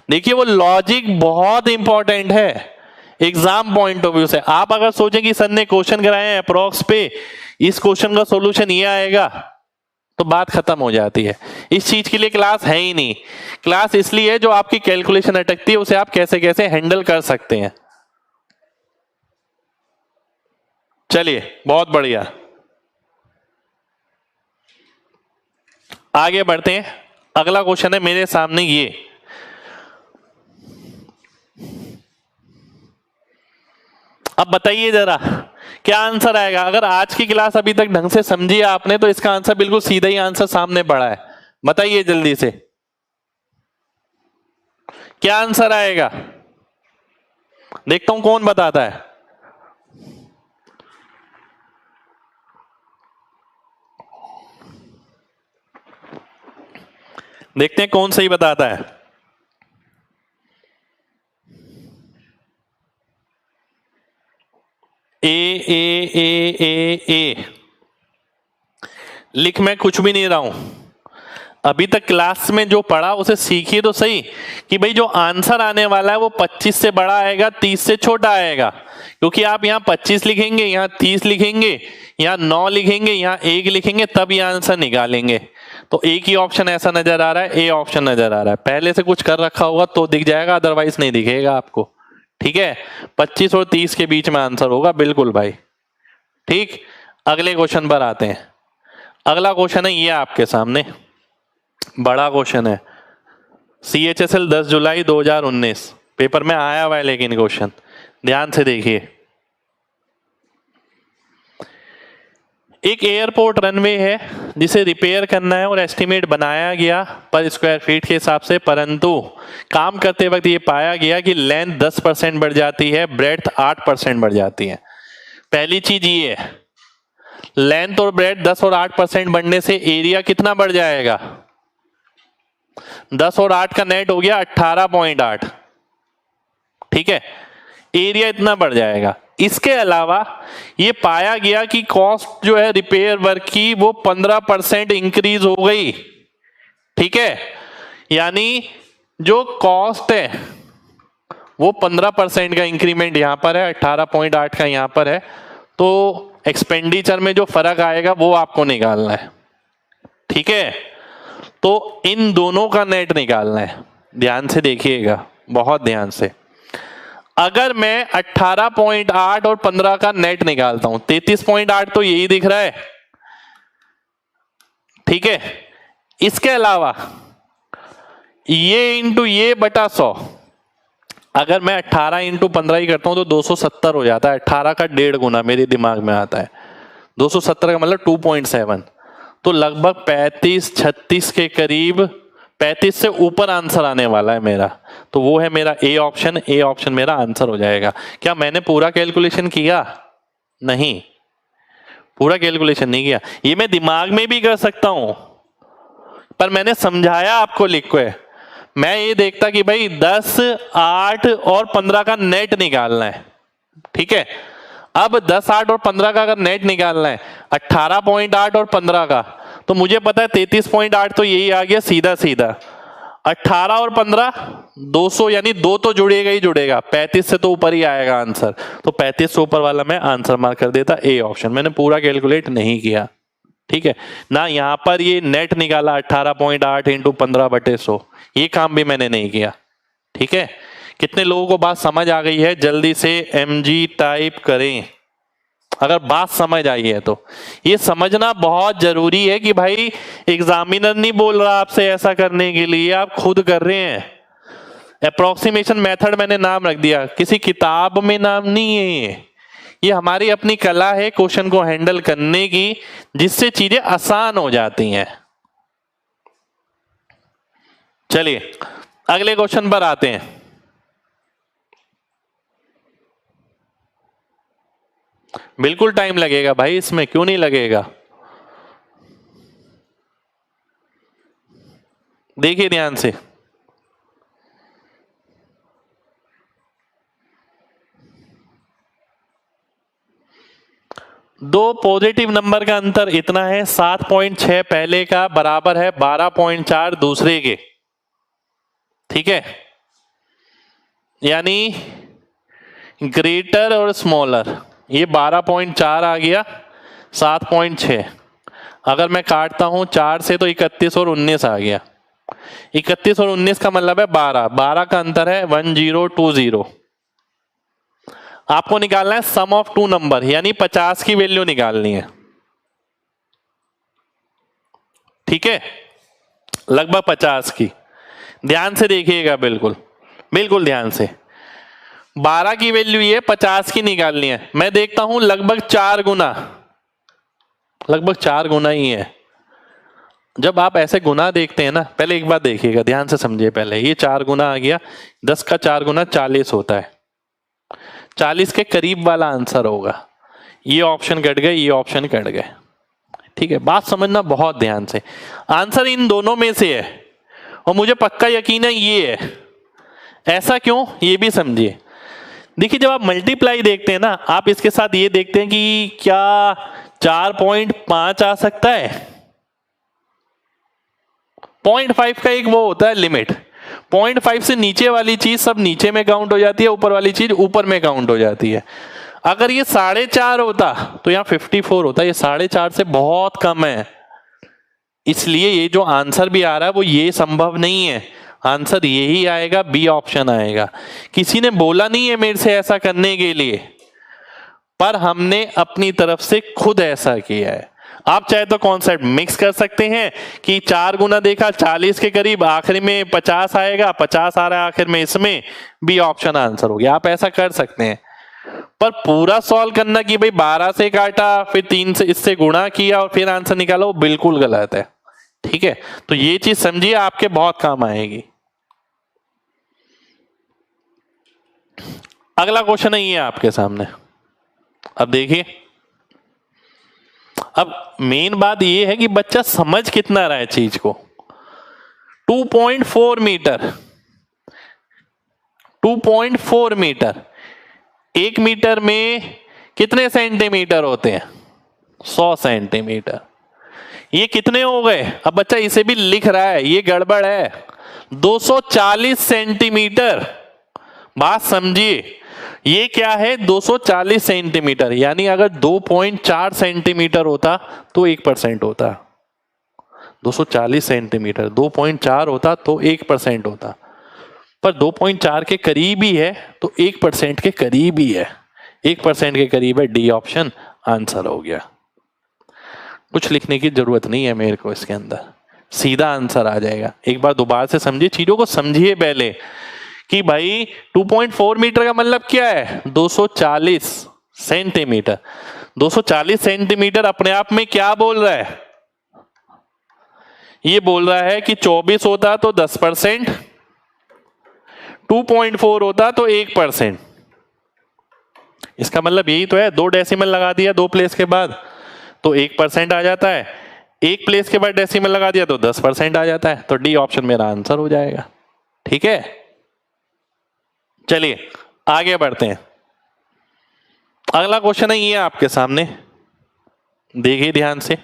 [SPEAKER 1] देखिए, वो लॉजिक बहुत इंपॉर्टेंट है एग्जाम पॉइंट ऑफ व्यू से। आप अगर सोचें कि सर ने क्वेश्चन कराए हैं अप्रोक्स पे, इस क्वेश्चन का सॉल्यूशन ये आएगा, तो बात खत्म हो जाती है। इस चीज के लिए क्लास है ही नहीं। क्लास इसलिए है जो आपकी कैलकुलेशन अटकती है उसे आप कैसे कैसे हैंडल कर सकते हैं। चलिए, बहुत बढ़िया, आगे बढ़ते हैं। अगला क्वेश्चन है मेरे सामने ये, अब बताइए जरा क्या आंसर आएगा। अगर आज की क्लास अभी तक ढंग से समझी आपने तो इसका आंसर बिल्कुल सीधा ही आंसर सामने पड़ा है। बताइए जल्दी से क्या आंसर आएगा, देखता हूं कौन बताता है। देखते हैं कौन सही बताता है। ए लिख मैं कुछ भी नहीं रहा हूं, अभी तक क्लास में जो पढ़ा उसे सीखिए तो सही कि भाई जो आंसर आने वाला है वो 25 से बड़ा आएगा, 30 से छोटा आएगा। क्योंकि आप यहाँ 25 लिखेंगे, यहाँ 30 लिखेंगे, यहाँ 9 लिखेंगे, यहाँ 1 लिखेंगे, तब ये आंसर निकालेंगे। तो एक ही ऑप्शन ऐसा नजर आ रहा है, ए ऑप्शन नजर आ रहा है। पहले से कुछ कर रखा होगा तो दिख जाएगा, अदरवाइज नहीं दिखेगा आपको। ठीक है, 25 और 30 के बीच में आंसर होगा, बिल्कुल भाई। ठीक, अगले क्वेश्चन पर आते हैं। अगला क्वेश्चन है ये आपके सामने, बड़ा क्वेश्चन है। CHSL 10 जुलाई 2019 पेपर में आया हुआ है, लेकिन क्वेश्चन ध्यान से देखिए। एक एयरपोर्ट रनवे है जिसे रिपेयर करना है और एस्टीमेट बनाया गया पर स्क्वायर फीट के हिसाब से, परंतु काम करते वक्त ये पाया गया कि लेंथ 10% बढ़ जाती है, ब्रेड्थ 8% बढ़ जाती है। पहली चीज ये है, लेंथ और ब्रेड्थ 10 और 8% बढ़ने से एरिया कितना बढ़ जाएगा? 10 और 8 का नेट हो गया 18.8। ठीक है, एरिया इतना बढ़ जाएगा। इसके अलावा ये पाया गया कि कॉस्ट जो है रिपेयर वर्क की वो 15% इंक्रीज हो गई। ठीक है, यानी जो कॉस्ट है वो 15% का इंक्रीमेंट यहां पर है, 18.8 का यहां पर है। तो एक्सपेंडिचर में जो फर्क आएगा वो आपको निकालना है। ठीक है, तो इन दोनों का नेट निकालना है। ध्यान से देखिएगा, बहुत ध्यान से। अगर मैं 18.8 और 15 का नेट निकालता हूं, 33.8 तो यही दिख रहा है। ठीक है, इसके अलावा ये इंटू ये बटा 100, अगर मैं 18 इंटू 15 ही करता हूं तो 270 हो जाता है। 18 का 1.5 गुना मेरे दिमाग में आता है, 270 का मतलब 2.7, तो लगभग 35-36 के करीब, 35 से ऊपर आंसर आने वाला है मेरा। तो वो है मेरा ए ऑप्शन, ए ऑप्शन मेरा आंसर हो जाएगा। क्या मैंने पूरा कैलकुलेशन किया? नहीं, पूरा कैलकुलेशन नहीं किया, ये मैं दिमाग में भी कर सकता हूं, पर मैंने समझाया आपको लिख के। मैं ये देखता कि भाई 10, 8 और 15 का नेट निकालना है, ठीक है। अब 10, 8 और 15 का अगर नेट निकालना है, 18.8 और 15 का, तो मुझे पता है 33.8 तो यही आ गया सीधा सीधा। 18 और 15 200, यानी 2 तो जुड़ेगा ही जुड़ेगा, 35 से तो ऊपर ही आएगा आंसर। तो 35 से ऊपर वाला मैं आंसर मार्क कर देता ए ऑप्शन। मैंने पूरा कैलकुलेट नहीं किया, ठीक है ना। यहां पर ये नेट निकाला 18.8 इंटू 15/100, ये काम भी मैंने नहीं किया, ठीक है। कितने लोगों को बात समझ आ गई है? जल्दी से mg टाइप करें अगर बात समझ आई है तो। ये समझना बहुत जरूरी है कि भाई एग्जामिनर नहीं बोल रहा आपसे ऐसा करने के लिए, आप खुद कर रहे हैं। अप्रोक्सीमेशन मेथड मैंने नाम रख दिया, किसी किताब में नाम नहीं है ये हमारी अपनी कला है क्वेश्चन को हैंडल करने की, जिससे चीजें आसान हो जाती हैं। चलिए अगले क्वेश्चन पर आते हैं। बिल्कुल टाइम लगेगा भाई इसमें, क्यों नहीं लगेगा। देखिए ध्यान से, दो पॉजिटिव नंबर का अंतर इतना है, 7.6 पहले का बराबर है 12.4 दूसरे के, ठीक है। यानी ग्रेटर और स्मॉलर, ये 12.4 आ गया, 7.6। अगर मैं काटता हूं 4 से तो 31 और 19 आ गया। 31 और 19 का मतलब है 12, 12 का अंतर है 1020। आपको निकालना है सम ऑफ टू नंबर, यानी 50 की वैल्यू निकालनी है, ठीक है, लगभग 50 की। ध्यान से देखिएगा, बिल्कुल बिल्कुल ध्यान से। 12 की वैल्यू ये 50 की निकालनी है। मैं देखता हूं लगभग 4 गुना, लगभग 4 गुना ही है। जब आप ऐसे गुना देखते हैं ना, पहले एक बात देखिएगा, ध्यान से समझिए। पहले ये 4 गुना आ गया, 10 का 4 गुना 40 होता है, 40 के करीब वाला आंसर होगा। ये ऑप्शन कट गए, ये ऑप्शन कट गए, ठीक है। बात समझना बहुत ध्यान से, आंसर इन दोनों में से है और मुझे पक्का यकीन है ये है। ऐसा क्यों, ये भी समझिए। देखिए जब आप मल्टीप्लाई देखते हैं ना, आप इसके साथ ये देखते हैं कि क्या 4.5 आ सकता है। 0.5 का एक वो होता है लिमिट, 0.5 से नीचे वाली चीज सब नीचे में काउंट हो जाती है, ऊपर वाली चीज ऊपर में काउंट हो जाती है। अगर ये 4.5 होता तो यहाँ 54 होता, ये 4.5 से बहुत कम है, इसलिए ये जो आंसर भी आ रहा है वो ये संभव नहीं है। आंसर यही आएगा, बी ऑप्शन आएगा। किसी ने बोला नहीं है मेरे से ऐसा करने के लिए, पर हमने अपनी तरफ से खुद ऐसा किया है। आप चाहे तो कॉन्सेप्ट मिक्स कर सकते हैं कि 4 गुना देखा 40 के करीब, आखिर में 50 आएगा, 50 आ रहा है आखिर में, इसमें बी ऑप्शन आंसर हो गया। आप ऐसा कर सकते हैं, पर पूरा सॉल्व करना कि भाई 12 से काटा फिर 3 से इससे गुणा किया और फिर आंसर निकाला, वो बिल्कुल गलत है, ठीक है। तो ये चीज समझिए, आपके बहुत काम आएगी। अगला क्वेश्चन है ये आपके सामने। अब देखिए, अब मेन बात ये है कि बच्चा समझ कितना रहा है चीज को। 2.4 मीटर, 2.4 मीटर, 1 मीटर में कितने सेंटीमीटर होते हैं? 100 सेंटीमीटर। ये कितने हो गए? अब बच्चा इसे भी लिख रहा है, ये गड़बड़ है। 240 सेंटीमीटर। बात समझिए, ये क्या है? 240 सेंटीमीटर, यानी अगर 2.4 सेंटीमीटर होता तो 1% होता। 240 सेंटीमीटर 2.4 होता तो 1% होता, पर 2.4 के करीब ही है तो 1% के करीब ही है, 1% के करीब है। डी ऑप्शन आंसर हो गया। कुछ लिखने की जरूरत नहीं है मेरे को, इसके अंदर सीधा आंसर आ जाएगा। एक बार दोबारा से समझिए, चीजों को समझिए पहले कि भाई 2.4 मीटर का मतलब क्या है? 240 सेंटीमीटर। 240 सेंटीमीटर अपने आप में क्या बोल रहा है? ये बोल रहा है कि 24 होता तो 10%, 2.4 होता तो 1%। इसका मतलब यही तो है, 2 डेसिमल लगा दिया 2 प्लेस के बाद तो 1% आ जाता है। एक प्लेस के बाद डेसिमल लगा दिया तो 10% आ जाता है, तो डी ऑप्शन मेरा आंसर हो जाएगा। ठीक है, चलिए आगे बढ़ते हैं। अगला क्वेश्चन है ये आपके सामने, देखिए ध्यान से।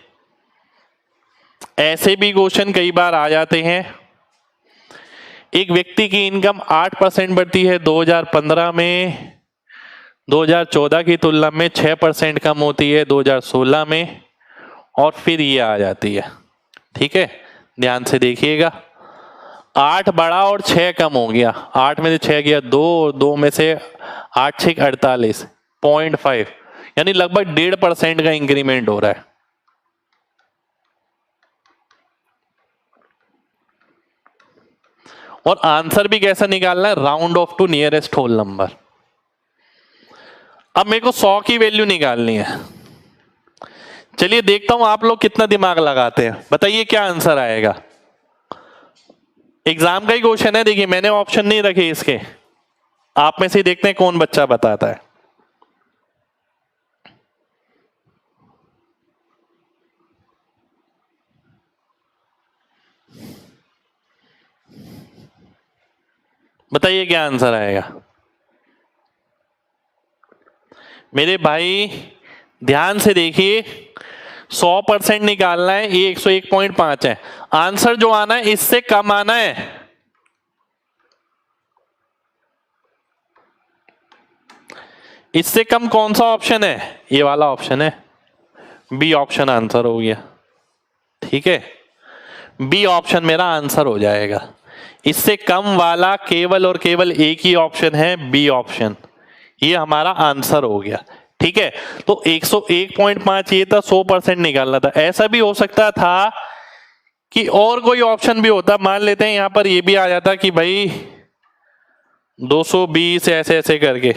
[SPEAKER 1] ऐसे भी क्वेश्चन कई बार आ जाते हैं। एक व्यक्ति की इनकम 8% बढ़ती है 2015 में, 2014 की तुलना में 6% कम होती है 2016 में, और फिर ये आ जाती है। ठीक है, ध्यान से देखिएगा। 8 बढ़ा और 6 कम हो गया, 8 में से 6 गया 2, और 2 में से 8 6 48, 0.5, यानी लगभग 1.5% का इंक्रीमेंट हो रहा है। और आंसर भी कैसा निकालना है, round off to nearest whole number. अब मेरे को 100 की वैल्यू निकालनी है। चलिए देखता हूं आप लोग कितना दिमाग लगाते हैं, बताइए क्या आंसर आएगा। एग्जाम का ही क्वेश्चन है, देखिए मैंने ऑप्शन नहीं रखे इसके, आप में से देखते हैं कौन बच्चा बताता है। बताइए क्या आंसर आएगा मेरे भाई, ध्यान से देखिए। 100% निकालना है, ये 101.5 है। आंसर जो आना है इससे कम आना है। इससे कम कौन सा ऑप्शन है, ये वाला ऑप्शन है, बी ऑप्शन आंसर हो गया। ठीक है, बी ऑप्शन मेरा आंसर हो जाएगा। इससे कम वाला केवल और केवल एक ही ऑप्शन है, बी ऑप्शन, ये हमारा आंसर हो गया। ठीक है, तो 101.5 ये था, 100% निकालना था। ऐसा भी हो सकता था कि और कोई ऑप्शन भी होता, मान लेते हैं यहां पर ये भी आ जाता कि भाई 220 ऐसे ऐसे करके,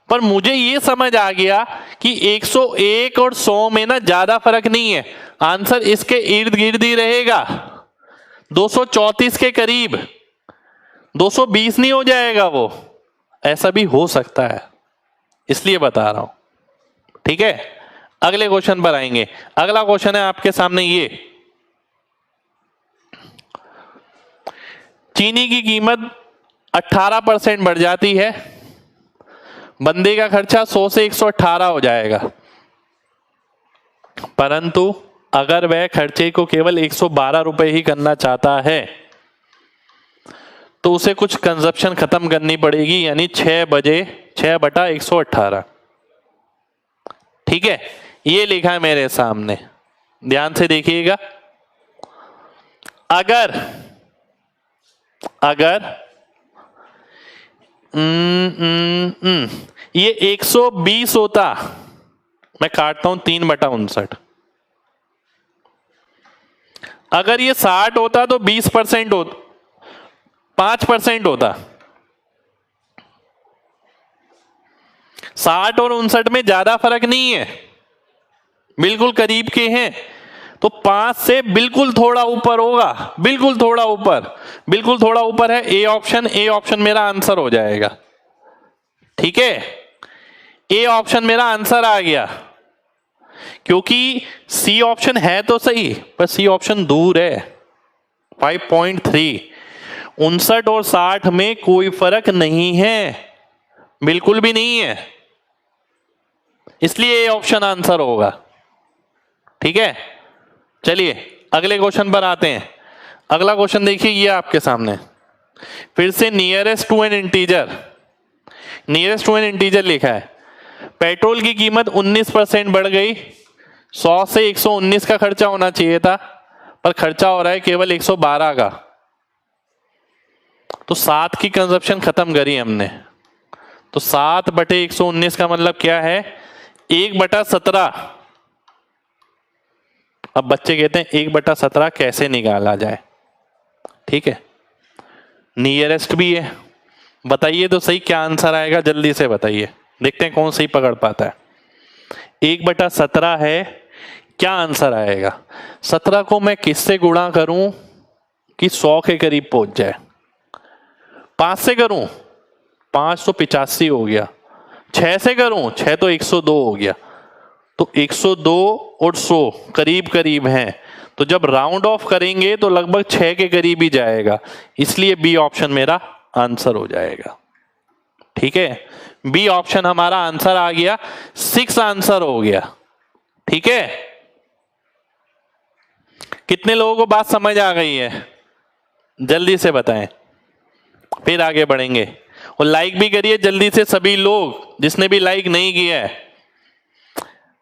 [SPEAKER 1] पर मुझे ये समझ आ गया कि 101 और 100 में ना ज्यादा फर्क नहीं है, आंसर इसके इर्द गिर्द ही रहेगा, 234 के करीब, 220 नहीं हो जाएगा वो। ऐसा भी हो सकता है, इसलिए बता रहा हूं। ठीक है, अगले क्वेश्चन पर आएंगे। अगला क्वेश्चन है आपके सामने ये, चीनी की कीमत 18% बढ़ जाती है, बंदे का खर्चा 100 से 118 हो जाएगा, परंतु अगर वह खर्चे को केवल 112 रुपए ही करना चाहता है तो उसे कुछ कंजप्शन खत्म करनी पड़ेगी, यानी 6/118। ठीक है, ये लिखा है मेरे सामने, ध्यान से देखिएगा। अगर ये 120 होता, मैं काटता हूं 3/59, अगर ये 60 होता तो 20% होता, 5% होता। 60 और 59 में ज्यादा फर्क नहीं है, बिल्कुल करीब के हैं, तो 5 से बिल्कुल थोड़ा ऊपर होगा, बिल्कुल थोड़ा ऊपर, बिल्कुल थोड़ा ऊपर है ए ऑप्शन। ए ऑप्शन मेरा आंसर हो जाएगा। ठीक है, ए ऑप्शन मेरा आंसर आ गया, क्योंकि सी ऑप्शन है तो सही पर सी ऑप्शन दूर है। 5.3, 59 और 60 में कोई फर्क नहीं है, बिल्कुल भी नहीं है, इसलिए ए ऑप्शन आंसर होगा। ठीक है, चलिए अगले क्वेश्चन पर आते हैं। अगला क्वेश्चन देखिए, ये आपके सामने फिर से nearest to an integer, nearest to an integer लिखा है। पेट्रोल की कीमत 19% बढ़ गई, 100 से 119 का खर्चा होना चाहिए था, पर खर्चा हो रहा है केवल 112 का, तो 7 की कंजप्शन खत्म करी हमने, तो 7/119 का मतलब क्या है, 1/17। अब बच्चे कहते हैं 1/17 कैसे निकाला जाए। ठीक है, नियरेस्ट भी है, बताइए तो सही क्या आंसर आएगा, जल्दी से बताइए, देखते हैं कौन सही पकड़ पाता है। 1/17 है, क्या आंसर आएगा। 17 को मैं किससे गुणा करूं कि 100 के करीब पहुंच जाए, 5 से करूं 5 तो 85 हो गया, 6 से करूं 6 तो 102 हो गया, तो 102 और 100 करीब करीब हैं, तो जब राउंड ऑफ करेंगे तो लगभग 6 के करीब ही जाएगा, इसलिए बी ऑप्शन मेरा आंसर हो जाएगा। ठीक है, बी ऑप्शन हमारा आंसर आ गया, 6 आंसर हो गया। ठीक है, कितने लोगों को बात समझ आ गई है, जल्दी से बताएं, फिर आगे बढ़ेंगे। और लाइक भी करिए जल्दी से सभी लोग, जिसने भी लाइक नहीं किया है।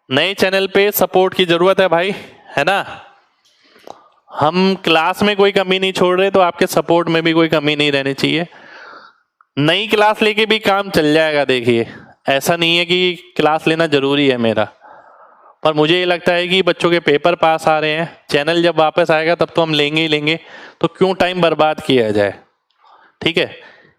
[SPEAKER 1] नए चैनल पे सपोर्ट की जरूरत है भाई, है ना। हम क्लास में कोई कमी नहीं छोड़ रहे, तो आपके सपोर्ट में भी कोई कमी नहीं रहनी चाहिए। नई क्लास लेके भी काम चल जाएगा। देखिए, ऐसा नहीं है कि क्लास लेना जरूरी है मेरा, पर मुझे ये लगता है कि बच्चों के पेपर पास आ रहे हैं, चैनल जब वापस आएगा तब तो हम लेंगे ही लेंगे, तो क्यों टाइम बर्बाद किया जाए। ठीक है,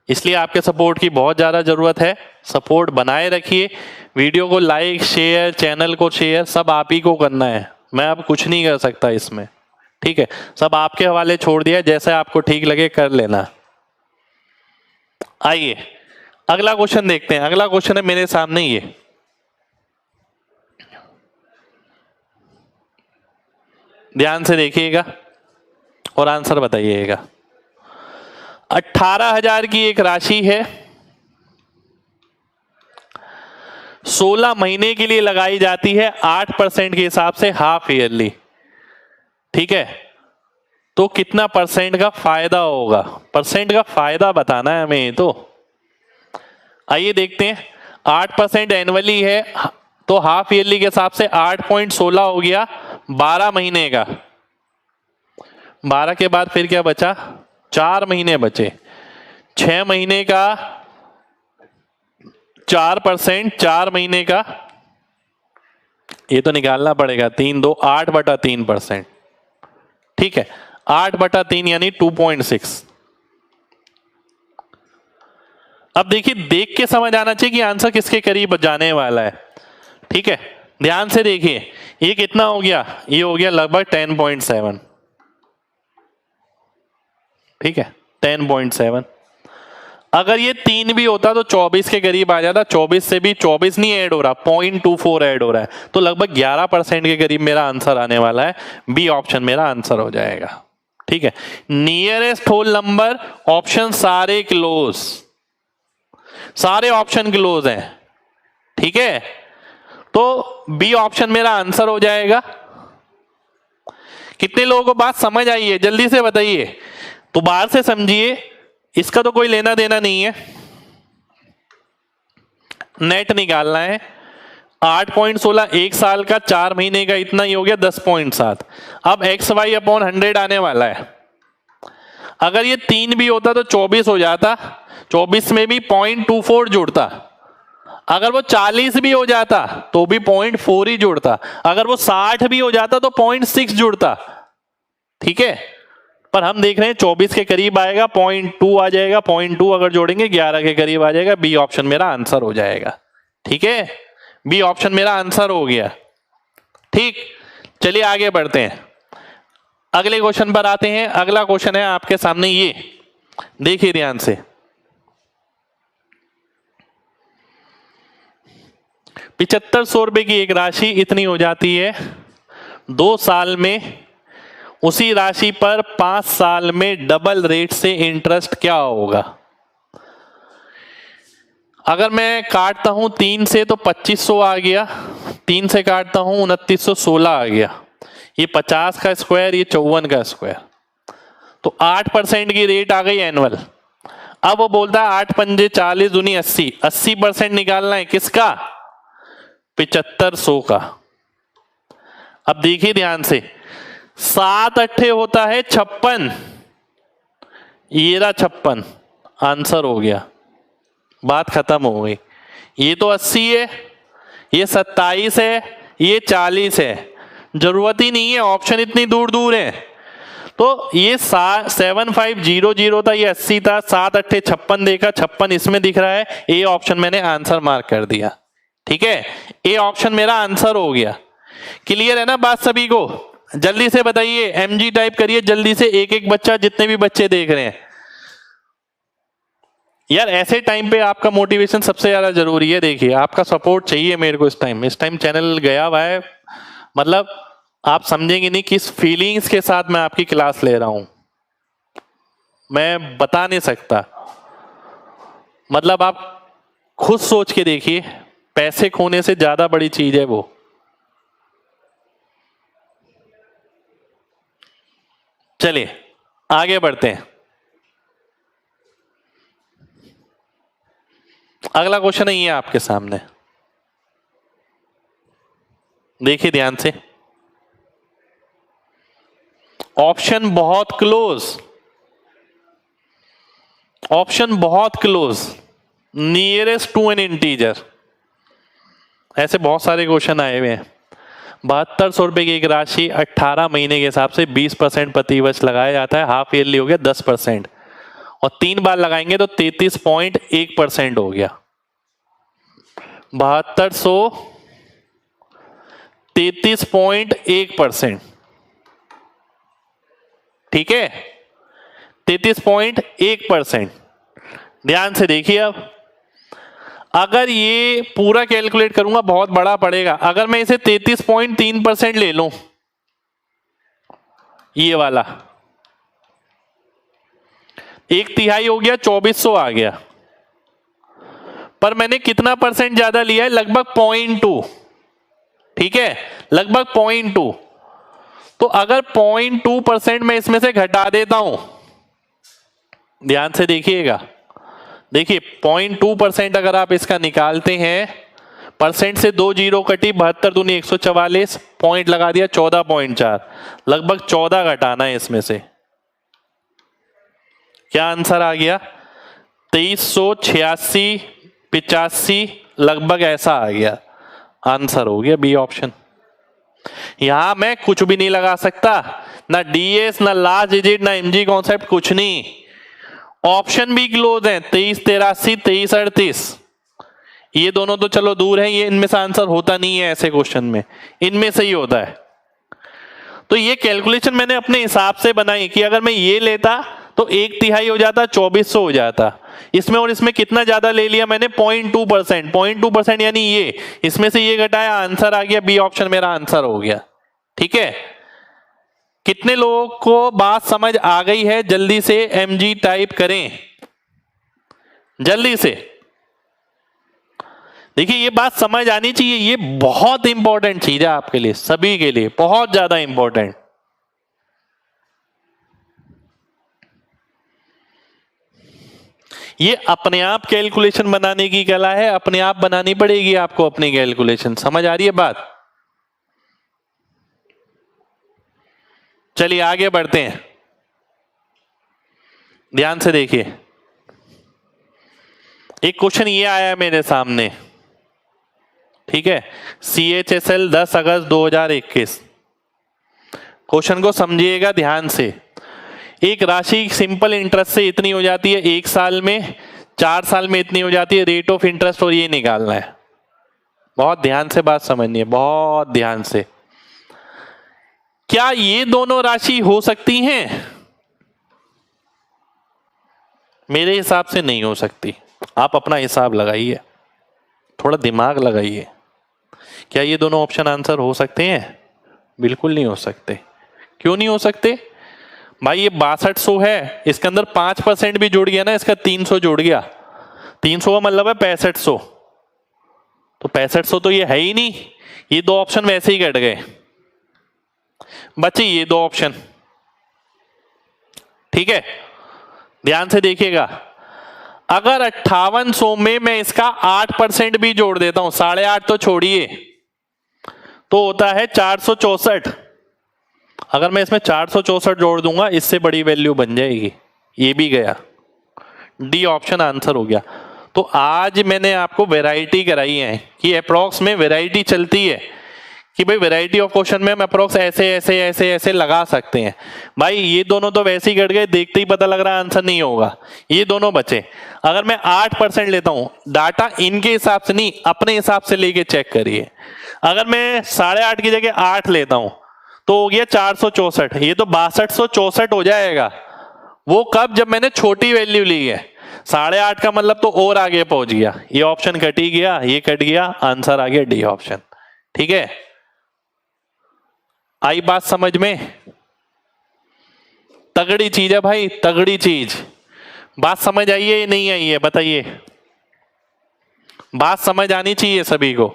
[SPEAKER 1] इसलिए आपके सपोर्ट की बहुत ज़्यादा ज़रूरत है। सपोर्ट बनाए रखिए, वीडियो को लाइक शेयर, चैनल को शेयर, सब आप ही को करना है, मैं अब कुछ नहीं कर सकता इसमें। ठीक है, सब आपके हवाले छोड़ दिया, जैसे आपको ठीक लगे कर लेना। आइए अगला क्वेश्चन देखते हैं। अगला क्वेश्चन है मेरे सामने, ये ध्यान से देखिएगा और आंसर बताइएगा। 18,000 की एक राशि है, 16 महीने के लिए लगाई जाती है 8% के हिसाब से हाफ ईयरली। ठीक है, तो कितना परसेंट का फायदा होगा, परसेंट का फायदा बताना है हमें। तो आइए देखते हैं, 8% एनुअली है, तो हाफ ईयरली के हिसाब से 8.16 हो गया 12 महीने का। 12 के बाद फिर क्या बचा, 4 महीने बचे। 6 महीने का 4%, 4 महीने का ये तो निकालना पड़ेगा, 3 2 8/3%। ठीक है, 8/3 यानी 2.6। अब देखिए, देख के समझ आना चाहिए कि आंसर किसके करीब जाने वाला है। ठीक है, ध्यान से देखिए, ये कितना हो गया, ये हो गया लगभग 10.7। ठीक है, 10.7। अगर ये 3 भी होता तो 24 के करीब आ जाता। 24 से भी 24 नहीं ऐड हो रहा, 0.24 ऐड हो रहा है, तो लगभग 11% के करीब मेरा आंसर आने वाला है। बी ऑप्शन मेरा आंसर हो जाएगा। ठीक है, नियरेस्ट होल नंबर, ऑप्शन सारे क्लोज, सारे ऑप्शन क्लोज हैं। ठीक है, तो बी ऑप्शन मेरा आंसर हो जाएगा। कितने लोगों को बात समझ आई है, जल्दी से बताइए। तो बाहर से समझिए, इसका तो कोई लेना देना नहीं है, नेट निकालना है। 8.16 एक साल का, 4 महीने का इतना ही हो गया 10.7। अब XY/100 आने वाला है। अगर ये 3 भी होता तो 24 हो जाता, 24 में भी 0.24 जुड़ता। अगर वो 40 भी हो जाता तो भी 0.4 ही जुड़ता। अगर वो 60 भी हो जाता तो 0.6 जुड़ता। ठीक है, पर हम देख रहे हैं 24 के करीब आएगा, 0.2 आ जाएगा, 0.2 अगर जोड़ेंगे 11 के करीब आ जाएगा। बी ऑप्शन मेरा आंसर हो जाएगा। ठीक है, बी ऑप्शन मेरा आंसर हो गया। ठीक, चलिए आगे बढ़ते हैं, अगले क्वेश्चन पर आते हैं। अगला क्वेश्चन है आपके सामने, ये देखिए ध्यान से। 7500 रुपए की एक राशि इतनी हो जाती है 2 साल में, उसी राशि पर 5 साल में डबल रेट से इंटरेस्ट क्या होगा। अगर मैं काटता हूं 3 से तो 2500 आ गया, 3 से काटता हूं 2916 आ गया। ये 50 का स्क्वायर, ये 54 का स्क्वायर, तो 8% की रेट आ गई एनुअल। अब वो बोलता है 8 पंजे 40 दूनी 80, 80% निकालना है किसका, 7500 का। अब देखिए ध्यान से, 7 अट्ठे होता है 56, ये रहा 56, आंसर हो गया, बात खत्म हो गई। ये तो 80 है, ये 27 है, ये 40 है, जरूरत ही नहीं है, ऑप्शन इतनी दूर दूर है। तो ये 7500 था, ये 80 था, 7 अट्ठे 56 देखा, 56 इसमें दिख रहा है, ए ऑप्शन मैंने आंसर मार्क कर दिया। ठीक है, ए ऑप्शन मेरा आंसर हो गया। क्लियर है ना बात सभी को, जल्दी से बताइए, एमजी टाइप करिए जल्दी से, एक एक बच्चा, जितने भी बच्चे देख रहे हैं। यार ऐसे टाइम पे आपका मोटिवेशन सबसे ज्यादा जरूरी है। देखिए आपका सपोर्ट चाहिए मेरे को। इस टाइम चैनल गया हुआ है, मतलब आप समझेंगे नहीं किस फीलिंग्स के साथ मैं आपकी क्लास ले रहा हूं, मैं बता नहीं सकता। मतलब आप खुद सोच के देखिए, पैसे खोने से ज्यादा बड़ी चीज है वो। चलिए आगे बढ़ते हैं। अगला क्वेश्चन है ये आपके सामने, देखिए ध्यान से। ऑप्शन बहुत क्लोज, ऑप्शन बहुत close, nearest to an integer, ऐसे बहुत सारे क्वेश्चन आए हुए हैं। 7200 रुपए की एक राशि 18 महीने के हिसाब से 20% प्रतिवर्ष लगाया जाता है। हाफ ईयरली हो गया 10%, और 3 बार लगाएंगे तो 33.1% हो गया। 7200 33.1%, ठीक है, 33.1%। ध्यान से देखिए, अब अगर ये पूरा कैलकुलेट करूंगा बहुत बड़ा पड़ेगा। अगर मैं इसे 33.3% ले लूं, ये वाला 1/3 हो गया, 2400 आ गया। पर मैंने कितना परसेंट ज्यादा लिया है? लगभग 0.2, ठीक है, लगभग 0.2। तो अगर 0.2% मैं इसमें से घटा देता हूं, ध्यान से देखिएगा, देखिए 0.2% अगर आप इसका निकालते हैं, परसेंट से 2 जीरो कटी, 72 दूनी 144, पॉइंट लगा दिया 14.4, लगभग 14 घटाना है इसमें से। क्या आंसर आ गया? 2386, 85, लगभग ऐसा आ गया। आंसर हो गया बी ऑप्शन। यहां मैं कुछ भी नहीं लगा सकता, ना डीएस, ना लास्ट डिजिट, ना एमजी कॉन्सेप्ट, कुछ नहीं। ऑप्शन भी क्लोज है, 2383, 2338, ये दोनों तो चलो दूर है, ये इनमें से आंसर होता नहीं है ऐसे क्वेश्चन में, इनमें से ही होता है। तो ये कैलकुलेशन मैंने अपने हिसाब से बनाई कि अगर मैं ये लेता तो 1/3 हो जाता, 2400 हो जाता। इसमें और इसमें कितना ज्यादा ले लिया मैंने? 0.2%, 0.2% यानी ये, इसमें से ये घटाया, आंसर आ गया बी ऑप्शन, मेरा आंसर हो गया। ठीक है, कितने लोगों को बात समझ आ गई है? जल्दी से एमजी टाइप करें, जल्दी से। देखिए ये बात समझ आनी चाहिए, ये बहुत इंपॉर्टेंट चीज है आपके लिए, सभी के लिए बहुत ज्यादा इंपॉर्टेंट। ये अपने आप कैलकुलेशन बनाने की कला है, अपने आप बनानी पड़ेगी आपको अपनी कैलकुलेशन। समझ आ रही है बात? चलिए आगे बढ़ते हैं, ध्यान से देखिए। एक क्वेश्चन ये आया मेरे सामने, ठीक है, CHSL 10 अगस्त 2021। क्वेश्चन को समझिएगा ध्यान से। एक राशि सिंपल इंटरेस्ट से इतनी हो जाती है 1 साल में, 4 साल में इतनी हो जाती है, रेट ऑफ इंटरेस्ट, और ये निकालना है। बहुत ध्यान से बात समझनी है, बहुत ध्यान से। क्या ये दोनों राशि हो सकती हैं? मेरे हिसाब से नहीं हो सकती। आप अपना हिसाब लगाइए, थोड़ा दिमाग लगाइए। क्या ये दोनों ऑप्शन आंसर हो सकते हैं? बिल्कुल नहीं हो सकते। क्यों नहीं हो सकते भाई? ये 6200 है, इसके अंदर 5% भी जुड़ गया ना, इसका 300 जुड़ गया, 300 का मतलब है 6500। तो 6500 तो ये है ही नहीं, ये 2 ऑप्शन वैसे ही कट गए, बचे ये 2 ऑप्शन। ठीक है, ध्यान से देखिएगा। अगर 5800 में मैं इसका 8% भी जोड़ देता हूं, 8.5 तो छोड़िए, तो होता है 464। अगर मैं इसमें 464 जोड़ दूंगा, इससे बड़ी वैल्यू बन जाएगी। ये भी गया, डी ऑप्शन आंसर हो गया। तो आज मैंने आपको वैरायटी कराई है कि अप्रोक्स में वैरायटी चलती है कि भाई वैरायटी ऑफ क्वेश्चन में हम अप्रोक्स ऐसे ऐसे ऐसे ऐसे लगा सकते हैं। भाई ये दोनों तो वैसे ही कट गए, देखते ही पता लग रहा है आंसर नहीं होगा, ये दोनों बचे। अगर मैं 8% लेता हूं, डाटा इनके हिसाब से नहीं, अपने हिसाब से लेके चेक करिए। अगर मैं 8.5 की जगह 8 लेता हूं तो हो गया 464, ये तो 6264 हो जाएगा। वो कब? जब मैंने छोटी वैल्यू ली है। 8.5 का मतलब तो और आगे पहुंच गया, ये ऑप्शन कट ही गया, ये कट गया, आंसर आ गया डी ऑप्शन। ठीक है, आई बात समझ में? तगड़ी चीज है भाई, तगड़ी चीज। बात समझ आई है या नहीं आई है बताइए? बात समझ आनी चाहिए सभी को।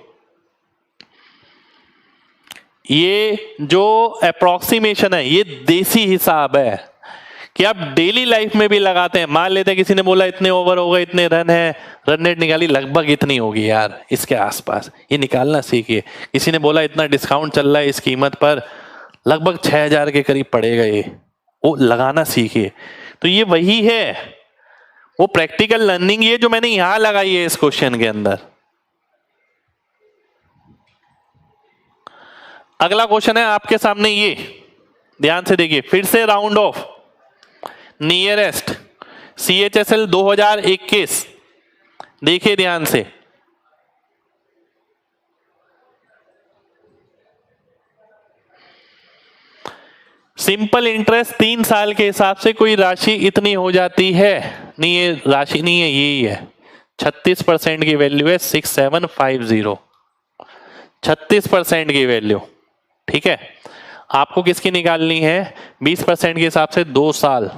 [SPEAKER 1] ये जो अप्रोक्सीमेशन है ये देसी हिसाब है कि आप डेली लाइफ में भी लगाते हैं। मान लेते हैं किसी ने बोला इतने ओवर हो गए, इतने रन है, रन रेट निकाली, लगभग इतनी होगी यार, इसके आसपास, ये निकालना सीखिए। किसी ने बोला इतना डिस्काउंट चल रहा है इस कीमत पर, लगभग 6000 के करीब पड़ेगा, ये वो लगाना सीखिए। तो ये वही है, वो प्रैक्टिकल लर्निंग ये जो मैंने यहां लगाई है इस क्वेश्चन के अंदर। अगला क्वेश्चन है आपके सामने, ये ध्यान से देखिए, फिर से राउंड ऑफ नियरेस्ट CHSL 2021, देखिए ध्यान से। सिंपल इंटरेस्ट 3 साल के हिसाब से कोई राशि इतनी हो जाती है, नहीं ये राशि नहीं है, यही है, 36% की वैल्यू है 6750, 36% की वैल्यू। ठीक है, आपको किसकी निकालनी है? 20% के हिसाब से 2 साल,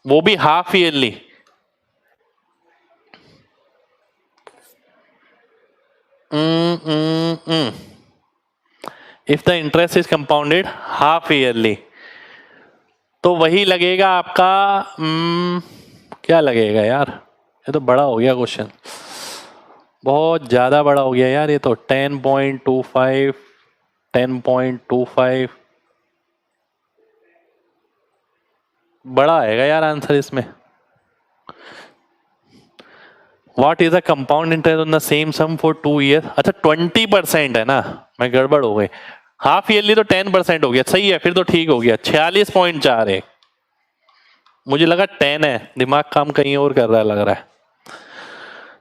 [SPEAKER 1] वो भी half yearly. If the interest is compounded half yearly, तो वही लगेगा आपका क्या लगेगा यार, ये तो बड़ा हो गया क्वेश्चन, बहुत ज्यादा बड़ा हो गया यार, ये तो 10.25 10.25 बड़ा आएगा यार आंसर इसमें। What is a compound interest on the same sum for 2 year? अच्छा 20% है ना, मैं गड़बड़ हो गई, हाफ ईयरली तो 10% हो गया, सही है, फिर तो ठीक हो गया। 46.4 है, मुझे लगा 10 है, दिमाग काम कहीं और कर रहा है लग रहा है।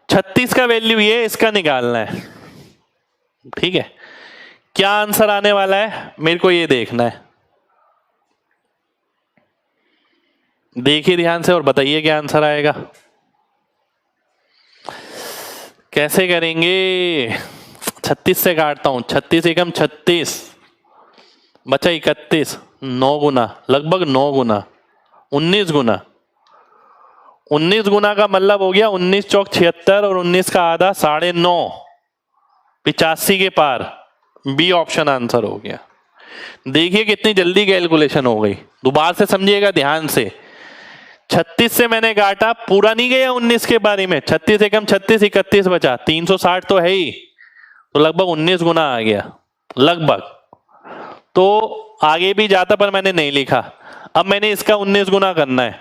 [SPEAKER 1] 36 का वैल्यू ये, इसका निकालना है। ठीक है, क्या आंसर आने वाला है मेरे को ये देखना है, देखिए ध्यान से और बताइए क्या आंसर आएगा। कैसे करेंगे? 36 से काटता हूं, 36 एकम 36 बचा 31, 9 गुना, लगभग 9 गुना, 19 गुना। 19 गुना का मतलब हो गया 19 चौक 76 और 19 का आधा 9.5, 85 के पार। बी ऑप्शन आंसर हो गया। देखिए कितनी जल्दी कैलकुलेशन हो गई, दोबारा से समझिएगा ध्यान से। 36 से मैंने काटा, पूरा नहीं गया 19 के बारे में, 36 एकम 36, 31 बचा, 360 तो है ही, तो लगभग 19 गुना आ गया, लगभग। तो आगे भी जाता पर मैंने नहीं लिखा। अब मैंने इसका 19 गुना करना है।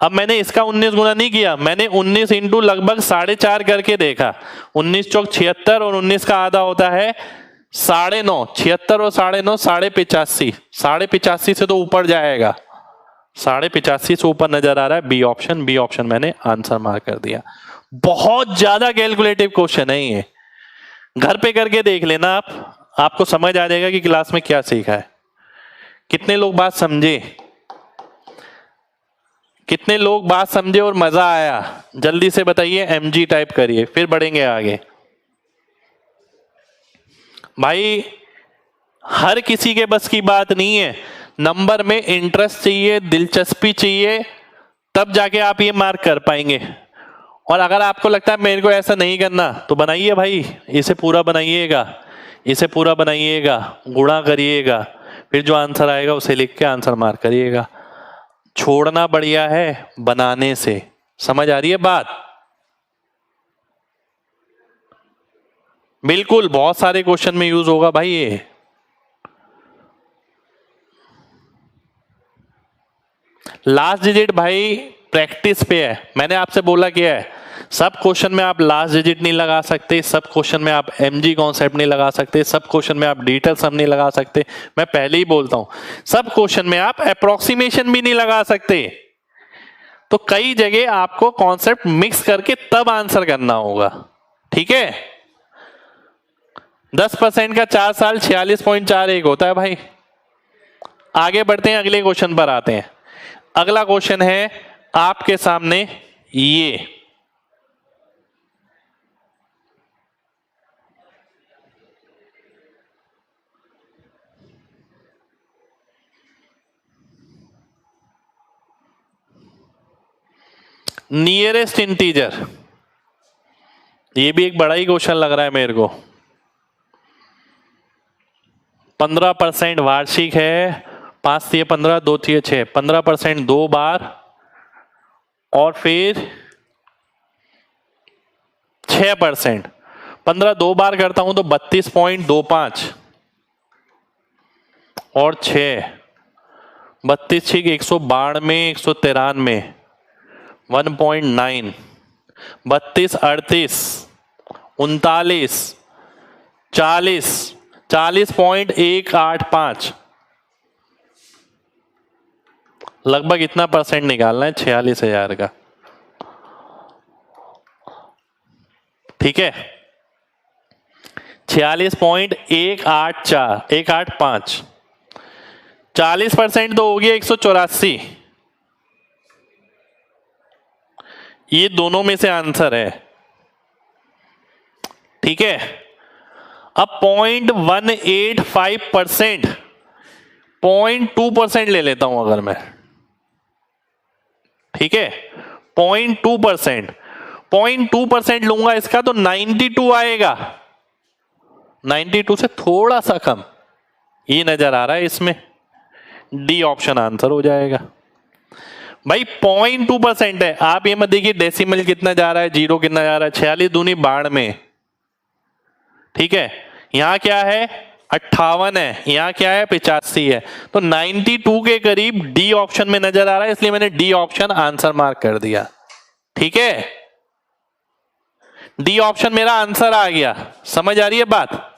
[SPEAKER 1] अब मैंने इसका 19 गुना नहीं किया, मैंने 19 इंटू लगभग 4.5 करके देखा। 19 चौक 76 और 19 का आधा होता है 9.5, 76 और 9.5 85, 85 से तो ऊपर जाएगा, 85 से ऊपर नजर आ रहा है। बी ऑप्शन, बी ऑप्शन मैंने आंसर मार्क कर दिया। बहुत ज्यादा कैलकुलेटिव क्वेश्चन है ये, घर पे करके देख लेना आप, आपको समझ आ जाएगा कि क्लास में क्या सीखा है। कितने लोग बात समझे, कितने लोग बात समझे और मजा आया, जल्दी से बताइए, MG टाइप करिए, फिर बढ़ेंगे आगे। भाई हर किसी के बस की बात नहीं है, नंबर में इंटरेस्ट चाहिए, दिलचस्पी चाहिए, तब जाके आप ये मार्क कर पाएंगे। और अगर आपको लगता है मेरे को ऐसा नहीं करना, तो बनाइए भाई, इसे पूरा बनाइएगा, इसे पूरा बनाइएगा, गुणा करिएगा, फिर जो आंसर आएगा उसे लिख के आंसर मार्क करिएगा। छोड़ना बढ़िया है बनाने से। समझ आ रही है बात? बिल्कुल, बहुत सारे क्वेश्चन में यूज होगा भाई ये। लास्ट डिजिट भाई प्रैक्टिस पे है, मैंने आपसे बोला क्या है, सब क्वेश्चन में आप लास्ट डिजिट नहीं लगा सकते, सब क्वेश्चन में आप MG कॉन्सेप्ट नहीं लगा सकते, सब क्वेश्चन में आप डिजिटल सम नहीं लगा सकते। मैं पहले ही बोलता हूं, सब क्वेश्चन में आप अप्रोक्सीमेशन भी नहीं लगा सकते। तो कई जगह आपको कॉन्सेप्ट मिक्स करके तब आंसर करना होगा। ठीक है, 10% का 4 साल 46.41 होता है भाई। आगे बढ़ते हैं, अगले क्वेश्चन पर आते हैं। अगला क्वेश्चन है आपके सामने ये नियरेस्ट इंटीजर, ये भी एक बड़ा ही क्वेश्चन लग रहा है मेरे को। 15% वार्षिक है, 5 3 15 2 3 6, 15% 2 बार और फिर 6%। 15 2 बार करता हूं तो 32.25 और 6, 32 6 192 193 1.9, 32 38 39 40 40.185, लगभग इतना परसेंट निकालना है 46,000 का। ठीक है, 46.185, 40% तो हो गया 184। ये दोनों में से आंसर है। ठीक है, अब 0.185%, 0.2% ले लेता हूं अगर मैं। ठीक है, 0.2%, 0.2% लूंगा इसका तो 92 आएगा। 92 से थोड़ा सा कम ये नजर आ रहा है इसमें, डी ऑप्शन आंसर हो जाएगा। भाई 0.2% है, आप ये मत देखिए डेसिमल कितना जा रहा है, जीरो कितना जा रहा है, 46 दूनी बाढ़ में। ठीक है, यहां क्या है 58 है, यहां क्या है 85 है, तो 92 के करीब डी ऑप्शन में नजर आ रहा है, इसलिए मैंने डी ऑप्शन आंसर मार्क कर दिया। ठीक है, डी ऑप्शन मेरा आंसर आ गया। समझ आ रही है बात?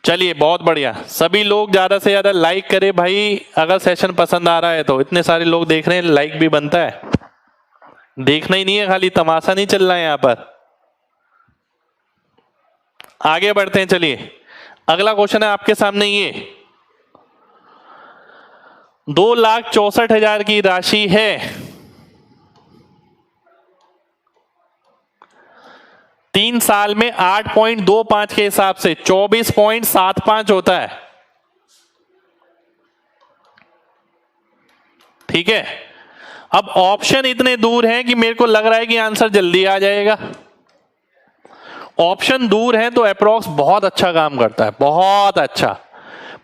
[SPEAKER 1] चलिए बहुत बढ़िया, सभी लोग ज्यादा से ज्यादा लाइक करें भाई, अगर सेशन पसंद आ रहा है तो। इतने सारे लोग देख रहे हैं, लाइक भी बनता है, देखना ही नहीं है, खाली तमाशा नहीं चल रहा है यहां पर। आगे बढ़ते हैं, चलिए अगला क्वेश्चन है आपके सामने ये। 2,64,000 की राशि है, 3 साल में 8.25 के हिसाब से 24.75 होता है। ठीक है, अब ऑप्शन इतने दूर हैं कि मेरे को लग रहा है कि आंसर जल्दी आ जाएगा। ऑप्शन दूर है तो अप्रोक्स बहुत अच्छा काम करता है, बहुत अच्छा।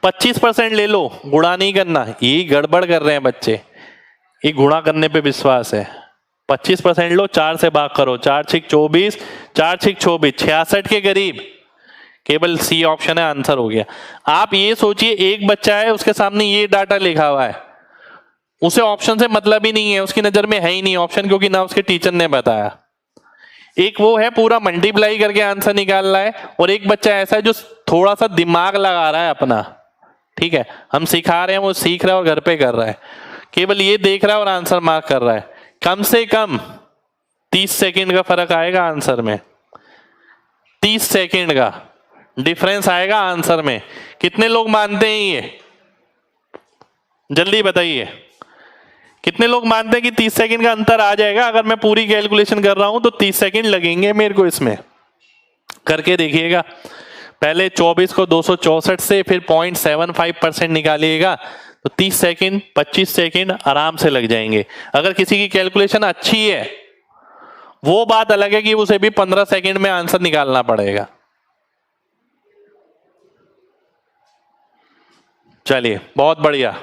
[SPEAKER 1] 25% ले लो, गुणा नहीं करना, यही गड़बड़ कर रहे हैं बच्चे, ये गुणा करने पे विश्वास है। 25% लो, 4 से भाग करो, 4 6 24, 4 6 24, 66 के करीब। केवल सी ऑप्शन है, आंसर हो गया। आप ये सोचिए एक बच्चा है, उसके सामने ये डाटा लिखा हुआ है, उसे ऑप्शन से मतलब ही नहीं है, उसकी नजर में है ही नहीं ऑप्शन, क्योंकि ना उसके टीचर ने बताया। एक वो है पूरा मल्टीप्लाई करके आंसर निकाल रहा है, और एक बच्चा ऐसा है जो थोड़ा सा दिमाग लगा रहा है अपना। ठीक है, हम सिखा रहे हैं, वो सीख रहा है और घर पे कर रहा है, केवल ये देख रहा है और आंसर मार्क कर रहा है। कम से कम 30 सेकंड का फर्क आएगा आंसर में, 30 सेकंड का डिफरेंस आएगा आंसर में। कितने लोग मानते हैं ये, जल्दी बताइए, कितने लोग मानते हैं कि 30 सेकंड का अंतर आ जाएगा? अगर मैं पूरी कैलकुलेशन कर रहा हूं तो 30 सेकंड लगेंगे मेरे को इसमें। करके देखिएगा, पहले 24 को 264 से फिर 0.75% निकालिएगा तो 30 सेकंड 25 सेकंड आराम से लग जाएंगे। अगर किसी की कैलकुलेशन अच्छी है वो बात अलग है कि उसे भी 15 सेकंड में आंसर निकालना पड़ेगा। चलिए बहुत बढ़िया,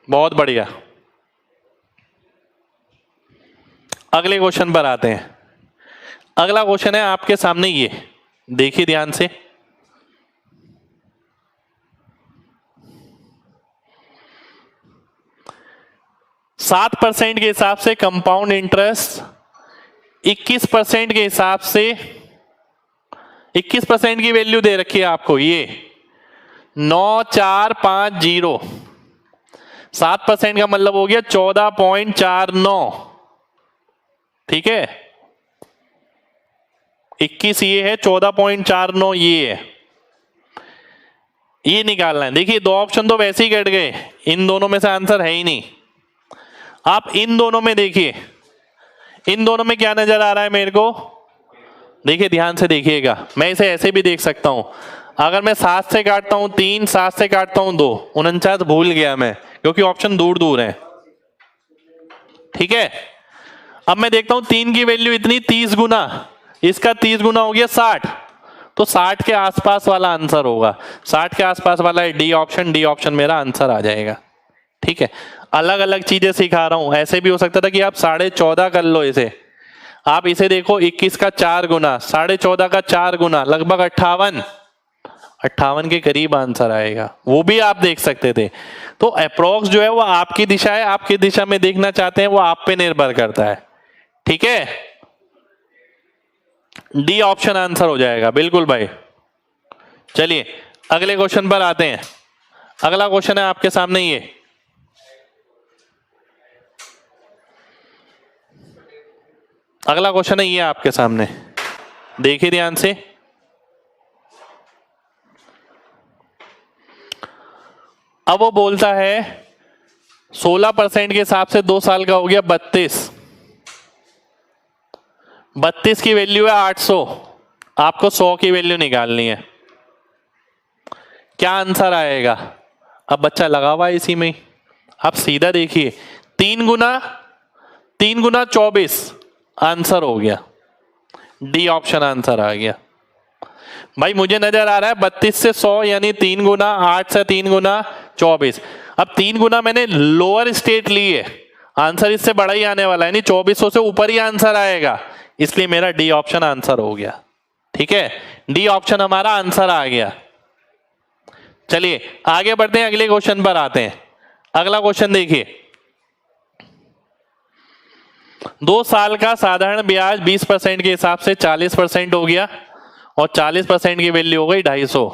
[SPEAKER 1] बहुत बढ़िया। अगले क्वेश्चन पर आते हैं। अगला क्वेश्चन है आपके सामने, ये देखिए ध्यान से। सात % के हिसाब से कंपाउंड इंटरेस्ट, 21% के हिसाब से, 21% की वैल्यू दे रखी है आपको, ये 9450। 7% का मतलब हो गया 14.49। ठीक है, 21 ये है, 14.49 ये है, ये निकालना है। देखिए दो ऑप्शन तो वैसे ही कट गए, इन दोनों में से आंसर है ही नहीं। आप इन दोनों में देखिए, इन दोनों में क्या नजर आ रहा है मेरे को, देखिए ध्यान से देखिएगा। मैं इसे ऐसे भी देख सकता हूं, अगर मैं 7 से काटता हूं 3, 7 से काटता हूं 2, 49 भूल गया मैं, क्योंकि ऑप्शन दूर दूर है। ठीक है, अब मैं देखता हूं 3 की वैल्यू इतनी, 30 गुना, इसका 30 गुना हो गया 60, तो 60 के आसपास वाला आंसर होगा, 60 के आसपास वाला डी ऑप्शन, डी ऑप्शन मेरा आंसर आ जाएगा। ठीक है, अलग अलग चीजें सिखा रहा हूं, ऐसे भी हो सकता था कि आप 14.5 कर लो इसे, आप इसे देखो 21 का 4 गुना, 14.5 का 4 गुना, लगभग 58 के करीब आंसर आएगा, वो भी आप देख सकते थे। तो अप्रोक्स जो है वो आपकी दिशा है, आप किस दिशा में देखना चाहते हैं वो आप पे निर्भर करता है। ठीक है, डी ऑप्शन आंसर हो जाएगा, बिल्कुल भाई। चलिए अगले क्वेश्चन पर आते हैं। अगला क्वेश्चन है आपके सामने ये, अगला क्वेश्चन है ये आपके सामने, देखिए ध्यान से। अब वो बोलता है 16% के हिसाब से 2 साल का हो गया 32 की वैल्यू है 800, आपको 100 की वैल्यू निकालनी है, क्या आंसर आएगा? अब बच्चा लगा हुआ है इसी में ही, आप सीधा देखिए, 3 गुना 24 आंसर हो गया, डी ऑप्शन आंसर आ गया। भाई मुझे नजर आ रहा है 32 से 100 यानी 3 गुना, 8 से 3 गुना 24, अब 3 गुना मैंने लोअर स्टेट ली है, आंसर इससे बड़ा ही आने वाला है, यानी 2400 से ऊपर ही आंसर आएगा, इसलिए मेरा डी ऑप्शन आंसर हो गया। ठीक है, डी ऑप्शन हमारा आंसर आ गया। चलिए आगे बढ़ते हैं, अगले क्वेश्चन पर आते हैं। अगला क्वेश्चन देखिए, 2 साल का साधारण ब्याज 20% के हिसाब से 40% हो गया, और 40% की वैल्यू हो गई 250।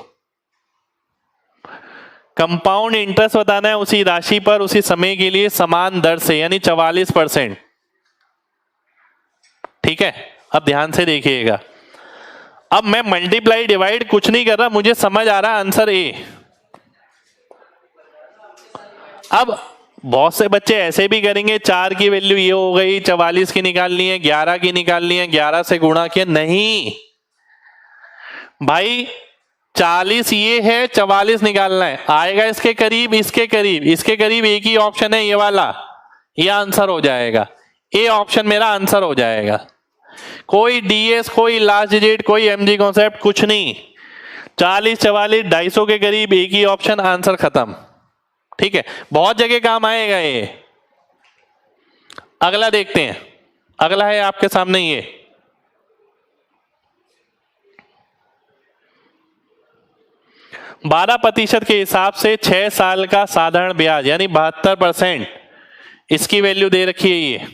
[SPEAKER 1] कंपाउंड इंटरेस्ट बताना है उसी राशि पर उसी समय के लिए समान दर से, यानी 44%। ठीक है, अब ध्यान से देखिएगा, अब मैं मल्टीप्लाई डिवाइड कुछ नहीं कर रहा, मुझे समझ आ रहा आंसर ए। अब बहुत से बच्चे ऐसे भी करेंगे, 4 की वैल्यू ये हो गई, 44 की निकालनी है, 11 की निकालनी है, 11 से गुणा किया, नहीं भाई 40 ये है, 44 निकालना है, आएगा इसके करीब, इसके करीब, इसके करीब, एक ही ऑप्शन है ये वाला, ये आंसर हो जाएगा, ए ऑप्शन मेरा आंसर हो जाएगा। कोई डीएस, कोई लास्ट डिजिट, कोई एमजी कॉन्सेप्ट, कुछ नहीं, 40 44 250 के करीब, एक ही ऑप्शन, आंसर खत्म। ठीक है, बहुत जगह काम आएगा ये। अगला देखते हैं, अगला है आपके सामने ये, बारह प्रतिशत के हिसाब से 6 साल का साधारण ब्याज यानी 72%, इसकी वैल्यू दे रखी है ये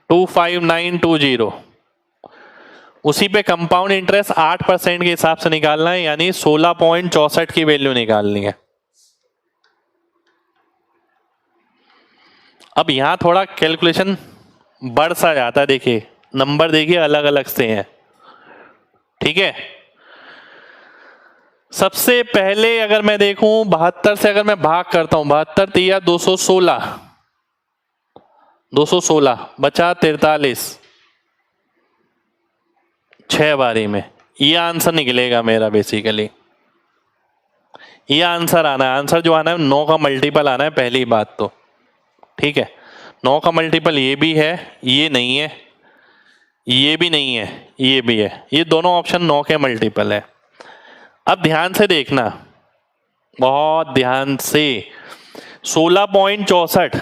[SPEAKER 1] 25920, उसी पे कंपाउंड इंटरेस्ट 8% के हिसाब से निकालना है, यानी 16.64 की वैल्यू निकालनी है। अब यहां थोड़ा कैलकुलेशन बढ़ सा जाता है, देखिए नंबर देखिए अलग अलग से हैं। ठीक है, सबसे पहले अगर मैं देखूं 72 से अगर मैं भाग करता हूं, 72 तिया 216 बचा 43, 6 बारी में, ये आंसर निकलेगा मेरा। बेसिकली ये आंसर आना है, आंसर जो आना है 9 का मल्टीपल आना है, पहली बात तो। ठीक है, 9 का मल्टीपल ये भी है, ये नहीं है, ये भी नहीं है, ये भी है, ये दोनों ऑप्शन 9 के मल्टीपल है। अब ध्यान से देखना, बहुत ध्यान से, 16.64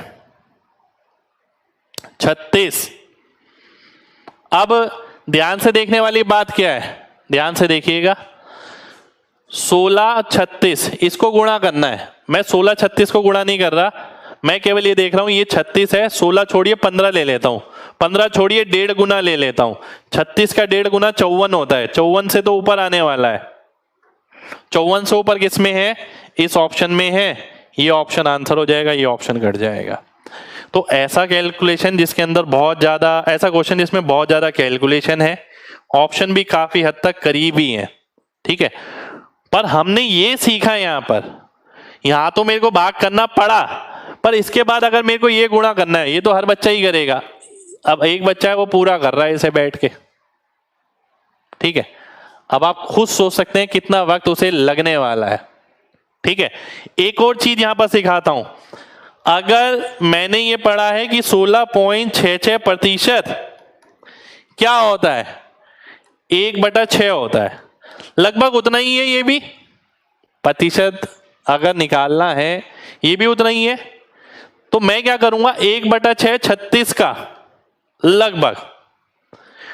[SPEAKER 1] 36। अब ध्यान से देखने वाली बात क्या है, ध्यान से देखिएगा, 16 36 इसको गुणा करना है। मैं 16 36 को गुणा नहीं कर रहा, मैं केवल ये देख रहा हूं ये 36 है, 16 छोड़िए 15 ले लेता हूं, 15 छोड़िए 1.5 गुना ले लेता हूं, 36 का 1.5 गुना 54 होता है, 54 से तो ऊपर आने वाला है, 54 से ऊपर किस में है, इस ऑप्शन में है, ये ऑप्शन आंसर हो जाएगा, ये ऑप्शन कट जाएगा। तो ऐसा कैलकुलेशन जिसके अंदर बहुत ज्यादा, ऐसा क्वेश्चन जिसमें बहुत ज्यादा कैलकुलेशन है, ऑप्शन भी काफी हद तक करीब ही है। ठीक है, पर हमने ये सीखा यहां पर, यहां तो मेरे को भाग करना पड़ा, पर इसके बाद अगर मेरे को ये गुणा करना है, ये तो हर बच्चा ही करेगा। अब एक बच्चा है वो पूरा कर रहा है इसे बैठ के, ठीक है। अब आप खुद सोच सकते हैं कितना वक्त उसे लगने वाला है, ठीक है। एक और चीज यहां पर सिखाता हूं। अगर मैंने ये पढ़ा है कि 16.66% क्या होता है, 1/6 होता है, लगभग उतना ही है ये भी। प्रतिशत अगर निकालना है ये भी उतना ही है। तो मैं क्या करूंगा, 1/6 36 का लगभग,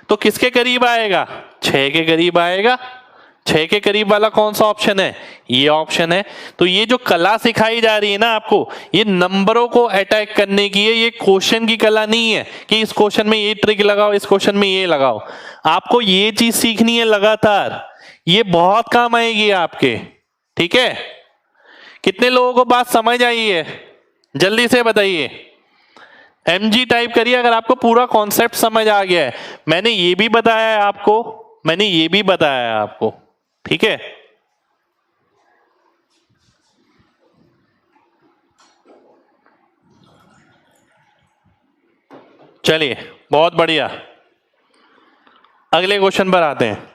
[SPEAKER 1] तो किसके करीब आएगा, 6 के करीब आएगा। 6 के करीब वाला कौन सा ऑप्शन है, ये ऑप्शन है। तो ये जो कला सिखाई जा रही है ना आपको, ये नंबरों को अटैक करने की है, ये क्वेश्चन की कला नहीं है कि इस क्वेश्चन में ये ट्रिक लगाओ, इस क्वेश्चन में ये लगाओ। आपको ये चीज सीखनी है लगातार, ये बहुत काम आएगी आपके, ठीक है। कितने लोगों को बात समझ आई है, जल्दी से बताइए। MG टाइप करिए अगर आपको पूरा कॉन्सेप्ट समझ आ गया है। मैंने ये भी बताया है आपको, मैंने ये भी बताया है आपको, ठीक है। चलिए बहुत बढ़िया, अगले क्वेश्चन पर आते हैं।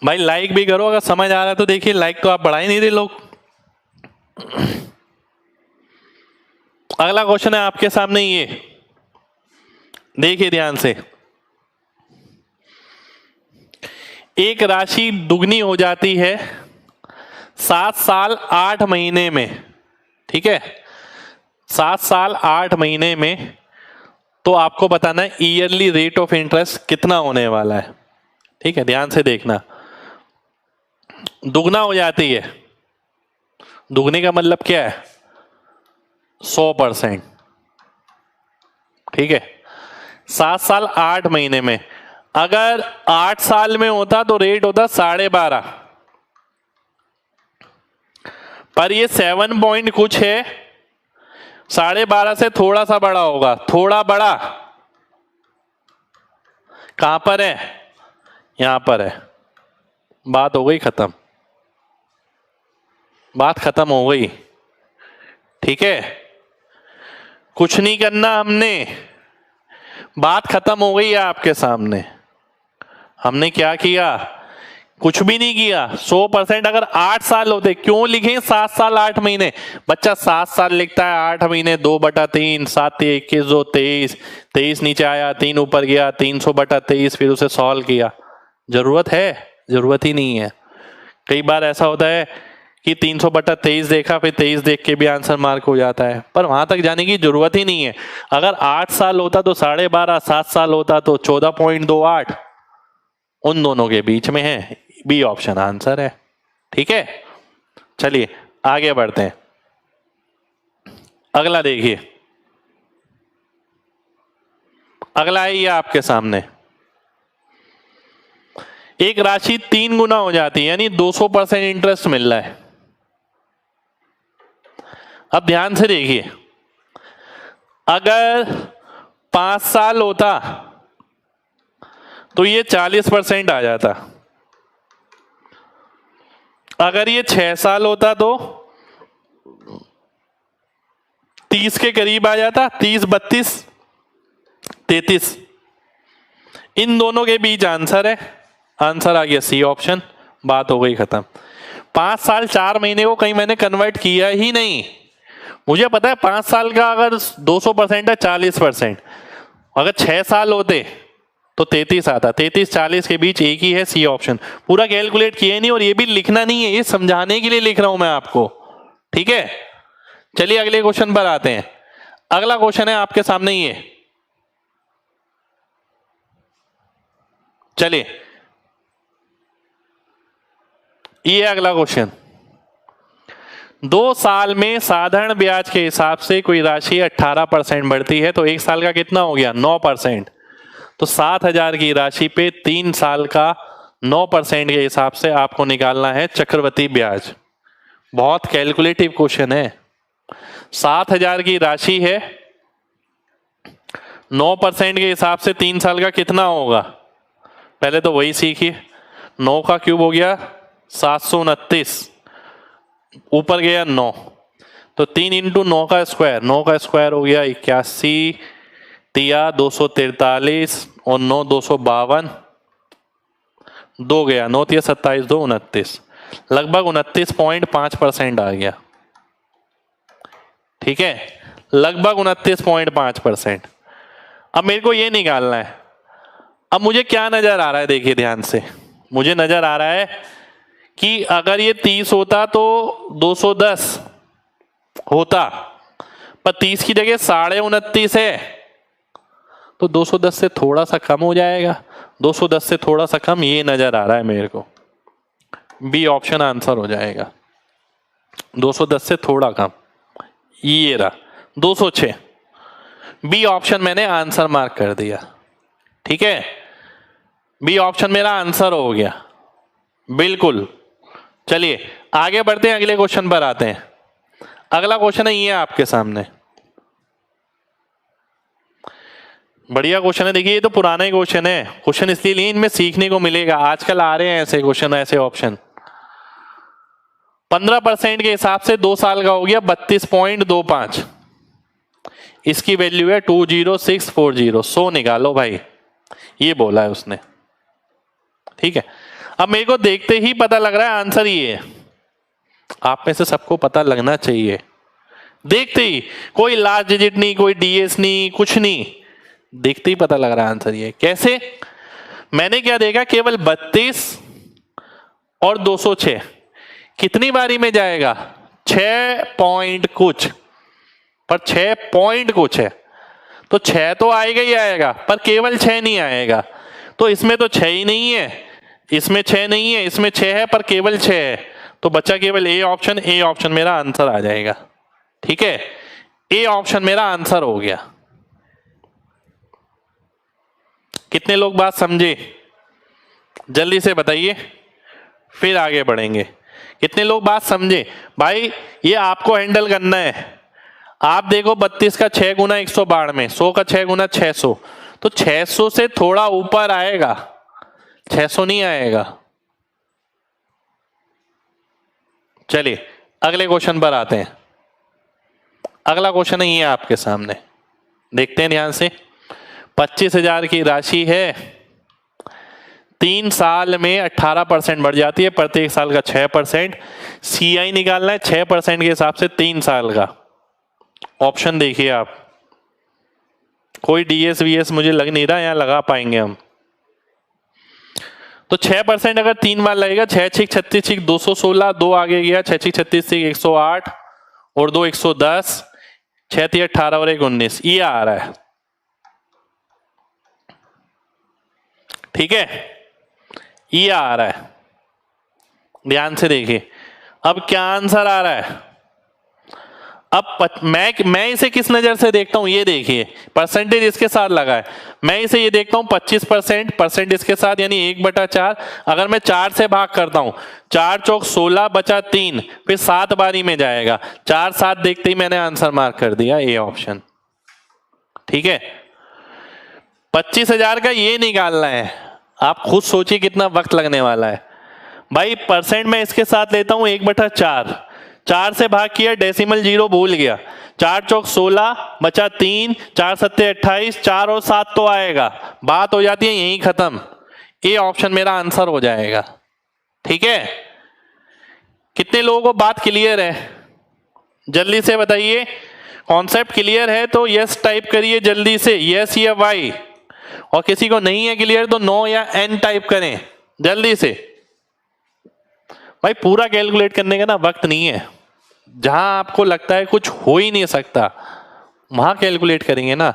[SPEAKER 1] भाई लाइक भी करो अगर समझ आ रहा है तो। देखिए लाइक तो आप बढ़ा ही नहीं रहे लोग। अगला क्वेश्चन है आपके सामने, ये देखिए ध्यान से। एक राशि दुगनी हो जाती है 7 साल 8 महीने में, ठीक है। 7 साल 8 महीने में, तो आपको बताना है ईयरली रेट ऑफ इंटरेस्ट कितना होने वाला है, ठीक है। ध्यान से देखना, दुगना हो जाती है, दुगने का मतलब क्या है, 100%, ठीक है। 7 साल 8 महीने में, अगर 8 साल में होता तो रेट होता 12.5, पर ये 7 पॉइंट कुछ है, 12.5 से थोड़ा सा बड़ा होगा, थोड़ा बड़ा कहां पर है, यहां पर है। बात हो गई खत्म, बात खत्म हो गई, ठीक है। कुछ नहीं करना हमने, बात खत्म हो गई है आपके सामने। हमने क्या किया, कुछ भी नहीं किया। 100% अगर 8 साल होते, क्यों लिखे 7 साल 8 महीने, बच्चा 7 साल लिखता है, 8 महीने 2/3, 7 21 2 23, 23 नीचे आया, 3 ऊपर गया, 300/23, फिर उसे सॉल्व किया। जरूरत है, जरूरत ही नहीं है। कई बार ऐसा होता है कि 300/23 देखा, फिर 23 देख के भी आंसर मार्क हो जाता है, पर वहां तक जाने की जरूरत ही नहीं है। अगर 8 साल होता तो 12.5, 7 साल होता तो 14.28, उन दोनों के बीच में है, बी ऑप्शन आंसर है, ठीक है। चलिए आगे बढ़ते हैं। अगला देखिए, अगला है ये आपके सामने। एक राशि 3 गुना हो जाती है, यानी 200% इंटरेस्ट मिल रहा है। अब ध्यान से देखिए, अगर 5 साल होता तो ये 40% आ जाता, अगर ये 6 साल होता तो 30 के करीब आ जाता, 30 32 33, इन दोनों के बीच आंसर है, आंसर आ गया सी ऑप्शन। बात हो गई खत्म। 5 साल 4 महीने को कहीं मैंने कन्वर्ट किया ही नहीं, मुझे पता है 5 साल का अगर 200% है 40%, अगर 6 साल होते तो 33 आता, 33 40 के बीच एक ही है, सी ऑप्शन। पूरा कैलकुलेट किया नहीं, और ये भी लिखना नहीं है, ये समझाने के लिए लिख रहा हूं मैं आपको, ठीक है। चलिए अगले क्वेश्चन पर आते हैं। अगला क्वेश्चन है आपके सामने ये, चलिए ये अगला क्वेश्चन। 2 साल में साधारण ब्याज के हिसाब से कोई राशि 18% बढ़ती है, तो 1 साल का कितना हो गया, 9%। तो 7,000 की राशि पे 3 साल का 9% के हिसाब से आपको निकालना है चक्रवृद्धि ब्याज। बहुत कैलकुलेटिव क्वेश्चन है। 7,000 की राशि है, 9% के हिसाब से 3 साल का कितना होगा, पहले तो वही सीखिए। 9 का क्यूब हो गया 729, ऊपर गया 9, तो 3 इंटू 9 का स्क्वायर, 9 का स्क्वायर हो गया 81, तिया 243 और 9 252, 2 गया, 9 तिया 27, 2 29, लगभग 29.5% आ गया। ठीक है, लगभग 29.5%। अब मेरे को ये निकालना है। अब मुझे क्या नजर आ रहा है, देखिए ध्यान से, मुझे नजर आ रहा है कि अगर ये 30 होता तो 210 होता, पर 30 की जगह 29.5 है, तो 210 से थोड़ा सा कम हो जाएगा। 210 से थोड़ा सा कम ये नजर आ रहा है मेरे को, बी ऑप्शन आंसर हो जाएगा। 210 से थोड़ा कम, ये रहा 206, बी ऑप्शन मैंने आंसर मार्क कर दिया। ठीक है, बी ऑप्शन मेरा आंसर हो गया बिल्कुल। चलिए आगे बढ़ते हैं, अगले क्वेश्चन पर आते हैं। अगला क्वेश्चन है ये आपके सामने, बढ़िया क्वेश्चन है। देखिए ये तो पुराना ही क्वेश्चन है, क्वेश्चन इसलिए लिए इनमें सीखने को मिलेगा, आजकल आ रहे हैं ऐसे क्वेश्चन, ऐसे ऑप्शन। 15% के हिसाब से 2 साल का हो गया 32.25, इसकी वैल्यू है 20640, 100 निकालो भाई, ये बोला है उसने। ठीक है, अब मेरे को देखते ही पता लग रहा है आंसर ये है, आप में से सबको पता लगना चाहिए। देखते ही, कोई लास्ट डिजिट नहीं, कोई डीएस नहीं, कुछ नहीं, देखते ही पता लग रहा है आंसर ये। कैसे? मैंने क्या देखा, केवल 32 और 206 कितनी बारी में जाएगा, 6 पॉइंट कुछ, पर 6 पॉइंट कुछ है, तो 6 तो आएगा ही आएगा, पर केवल 6 नहीं आएगा। तो इसमें तो 6 ही नहीं है, इसमें 6 नहीं है, इसमें 6 है पर केवल 6 है, तो बच्चा केवल ए ऑप्शन। ए ऑप्शन मेरा आंसर आ जाएगा। ठीक है, ए ऑप्शन मेरा आंसर हो गया। कितने लोग बात समझे, जल्दी से बताइए, फिर आगे बढ़ेंगे। कितने लोग बात समझे भाई, ये आपको हैंडल करना है। आप देखो 32 का 6 गुना 112 में, 100 का 6 गुना 600, तो 600 से थोड़ा ऊपर आएगा, 600 नहीं आएगा। चलिए अगले क्वेश्चन पर आते हैं। अगला क्वेश्चन है ये आपके सामने, देखते हैं ध्यान से। 25,000 की राशि है, 3 साल में 18% बढ़ जाती है, प्रत्येक साल का 6%। सीआई निकालना है 6% के हिसाब से 3 साल का। ऑप्शन देखिए आप, कोई डीएस वीएस मुझे लग नहीं रहा यहां लगा पाएंगे हम। तो 6% अगर 3 बार लगेगा, 6 छिक 36 छिक 216, 2 आगे गया, 6 छिक 36 छिक 108 और 2 110, 6 3 18 और 1 19, ये आ रहा है। ठीक है, ये आ रहा है, ध्यान से देखिए। अब क्या आंसर आ रहा है, अब मैं इसे किस नजर से देखता हूं, ये देखिए, परसेंटेज इसके साथ लगा है, मैं इसे ये देखता हूं 25%, परसेंट इसके साथ, यानी 1/4। अगर मैं 4 से भाग करता हूं, 4 चौक 16 बचा 3, फिर 7 बारी में जाएगा, 4 7 देखते ही मैंने आंसर मार्क कर दिया, ए ऑप्शन। ठीक है, 25,000 का ये निकालना है, आप खुद सोचिए कितना वक्त लगने वाला है भाई। परसेंट में इसके साथ लेता हूं 1/4, 4 से भाग किया, डेसिमल 0 भूल गया, 4 चौक 16 बचा 3, 4 सत्ते 28, 4 और 7 तो आएगा, बात हो जाती है यहीं खत्म। ए ऑप्शन मेरा आंसर हो जाएगा। ठीक है, कितने लोगों को बात क्लियर है, जल्दी से बताइए। कॉन्सेप्ट क्लियर है तो यस टाइप करिए जल्दी से, यस या वाई, और किसी को नहीं है क्लियर तो नो या एन टाइप करें जल्दी से। भाई पूरा कैलकुलेट करने का ना वक्त नहीं है, जहां आपको लगता है कुछ हो ही नहीं सकता वहां कैलकुलेट करेंगे ना।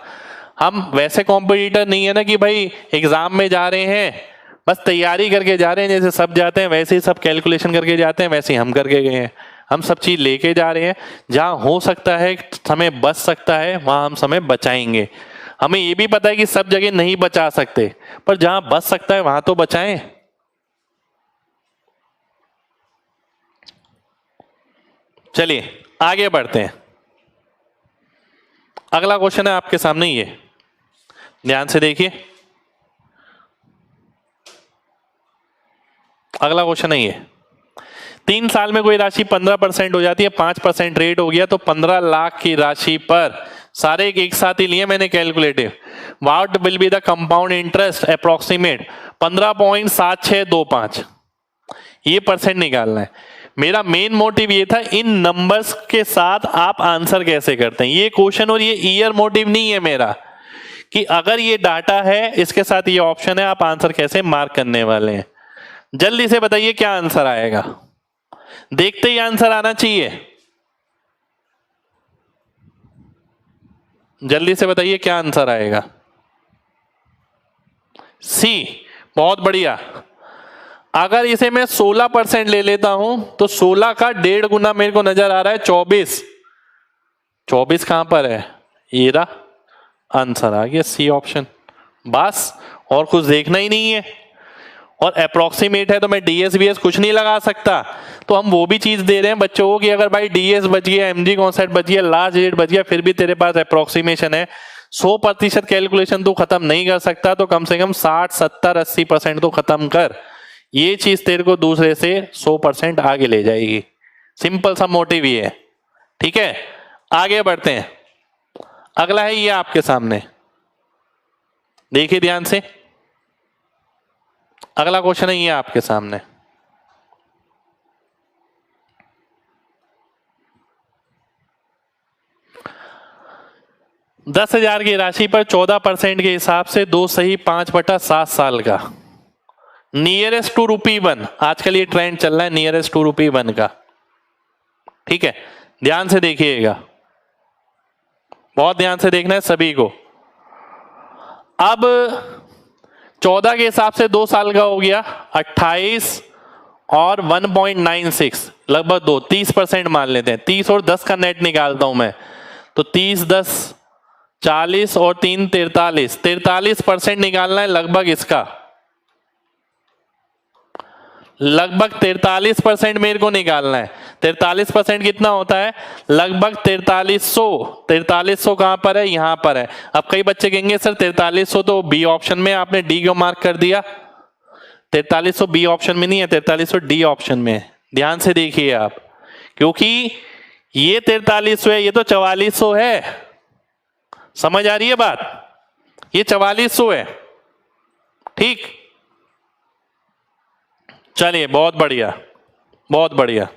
[SPEAKER 1] हम वैसे कॉम्पिटिटर नहीं है ना कि भाई एग्जाम में जा रहे हैं बस तैयारी करके जा रहे हैं, जैसे सब जाते हैं वैसे ही सब कैलकुलेशन करके जाते हैं, वैसे ही हम करके गए हैं। हम सब चीज लेके जा रहे हैं, जहां हो सकता है समय बच सकता है वहां हम समय बचाएंगे। हमें ये भी पता है कि सब जगह नहीं बचा सकते, पर जहां बच सकता है वहां तो बचाएं। चलिए आगे बढ़ते हैं। अगला क्वेश्चन है आपके सामने, ये ध्यान से देखिए। अगला क्वेश्चन है ये, 3 साल में कोई राशि 15% हो जाती है, 5% रेट हो गया, तो 15 लाख की राशि पर सारे एक साथ ही लिए मैंने calculative, what will be the compound interest approximate 15.7625, ये परसेंट निकालना है। मेरा मेन मोटिव ये था इन नंबर्स के साथ आप आंसर कैसे करते हैं, ये क्वेश्चन और ये ईयर मोटिव नहीं है मेरा कि अगर ये डाटा है इसके साथ ये ऑप्शन है आप आंसर कैसे मार्क करने वाले हैं। जल्दी से बताइए क्या आंसर आएगा, देखते ही आंसर आना चाहिए, जल्दी से बताइए क्या आंसर आएगा। सी, बहुत बढ़िया। अगर इसे मैं 16% ले लेता हूं तो 16 का 1.5 गुना मेरे को नजर आ रहा है 24। 24 कहां पर है, ये रहा, आंसर आ गया सी ऑप्शन, बस और कुछ देखना ही नहीं है। और अप्रोक्सीमेट है तो मैं डीएस बीएस कुछ नहीं लगा सकता, तो हम वो भी चीज दे रहे हैं बच्चों को कि अगर भाई डीएस बच गया, एमजी कॉन्सेप्ट बच गया, लास्ट डेट बच गया, फिर भी तेरे पास अप्रोक्सीमेशन है, 100% कैलकुलेशन तू खत्म नहीं कर सकता तो कम से कम 60, 70, 80% तो खत्म कर, ये चीज तेरे को दूसरे से 100% आगे ले जाएगी। सिंपल सा मोटिव ये है, ठीक है। आगे बढ़ते हैं, अगला है ये आपके सामने, देखिए ध्यान से, अगला क्वेश्चन है ये आपके सामने, ₹10,000 की राशि पर 14% के हिसाब से 2 सही 5/7 साल का, नियरेस्ट टू ₹1, आजकल ये ट्रेंड चल रहा है नियरेस्ट टू ₹1 का, ठीक है। ध्यान से देखिएगा, बहुत ध्यान से देखना है सभी को। अब 14 के हिसाब से 2 साल का हो गया 28 और 1.96, लगभग 30% मान लेते हैं, 30 और 10 का नेट निकालता हूं मैं, तो 30, 10, 40 और 3, 43% निकालना है लगभग इसका, लगभग 43% मेरे को निकालना है। 43% कितना होता है, लगभग 4300 कहां पर है, यहां पर है। अब कई बच्चे कहेंगे सर 4300 तो बी ऑप्शन में, आपने डी क्यों मार्क कर दिया, 4300 बी ऑप्शन में नहीं है, 4300 डी ऑप्शन में है। ध्यान से देखिए आप, क्योंकि ये 4300 है, ये तो 4400 है, समझ आ रही है बात, ये 4400 है, ठीक। चलिए बहुत बढ़िया, बहुत बढ़िया।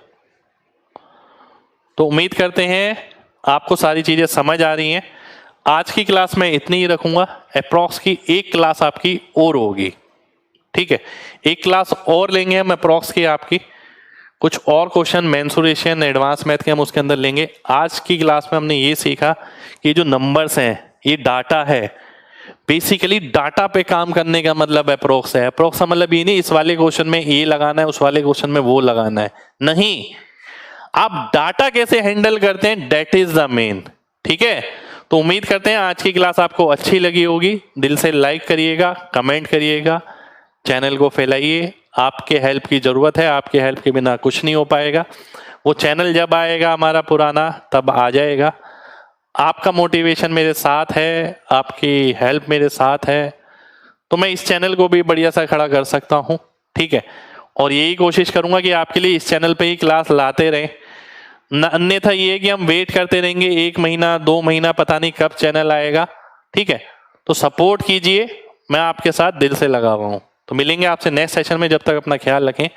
[SPEAKER 1] तो उम्मीद करते हैं आपको सारी चीजें समझ आ रही हैं। आज की क्लास में इतनी ही रखूंगा, अप्रॉक्स की एक क्लास आपकी और होगी, ठीक है। एक क्लास और लेंगे हम अप्रॉक्स की आपकी, कुछ और क्वेश्चन मेंसुरेशन एडवांस मैथ के हम उसके अंदर लेंगे। आज की क्लास में हमने ये सीखा कि जो नंबर्स हैं, ये डाटा है, बेसिकली डाटा पे काम करने का मतलब अप्रोक्स है। अप्रोक्स का मतलब ये नहीं इस वाले क्वेश्चन में ये लगाना है, उस वाले क्वेश्चन में वो लगाना है, नहीं, आप डाटा कैसे हैंडल करते हैं, दैट इज द मेन, ठीक है। तो उम्मीद करते हैं आज की क्लास आपको अच्छी लगी होगी, दिल से लाइक करिएगा, कमेंट करिएगा, चैनल को फैलाइए, आपके हेल्प की जरूरत है, आपके हेल्प के बिना कुछ नहीं हो पाएगा। वो चैनल जब आएगा हमारा पुराना तब आ जाएगा, आपका मोटिवेशन मेरे साथ है, आपकी हेल्प मेरे साथ है, तो मैं इस चैनल को भी बढ़िया सा खड़ा कर सकता हूँ, ठीक है। और यही कोशिश करूंगा कि आपके लिए इस चैनल पे ही क्लास लाते रहें, अन्यथा ये है कि हम वेट करते रहेंगे 1 महीना 2 महीना, पता नहीं कब चैनल आएगा, ठीक है। तो सपोर्ट कीजिए, मैं आपके साथ दिल से लगा हुआ हूँ। तो मिलेंगे आपसे नेक्स्ट सेशन में, जब तक अपना ख्याल रखें।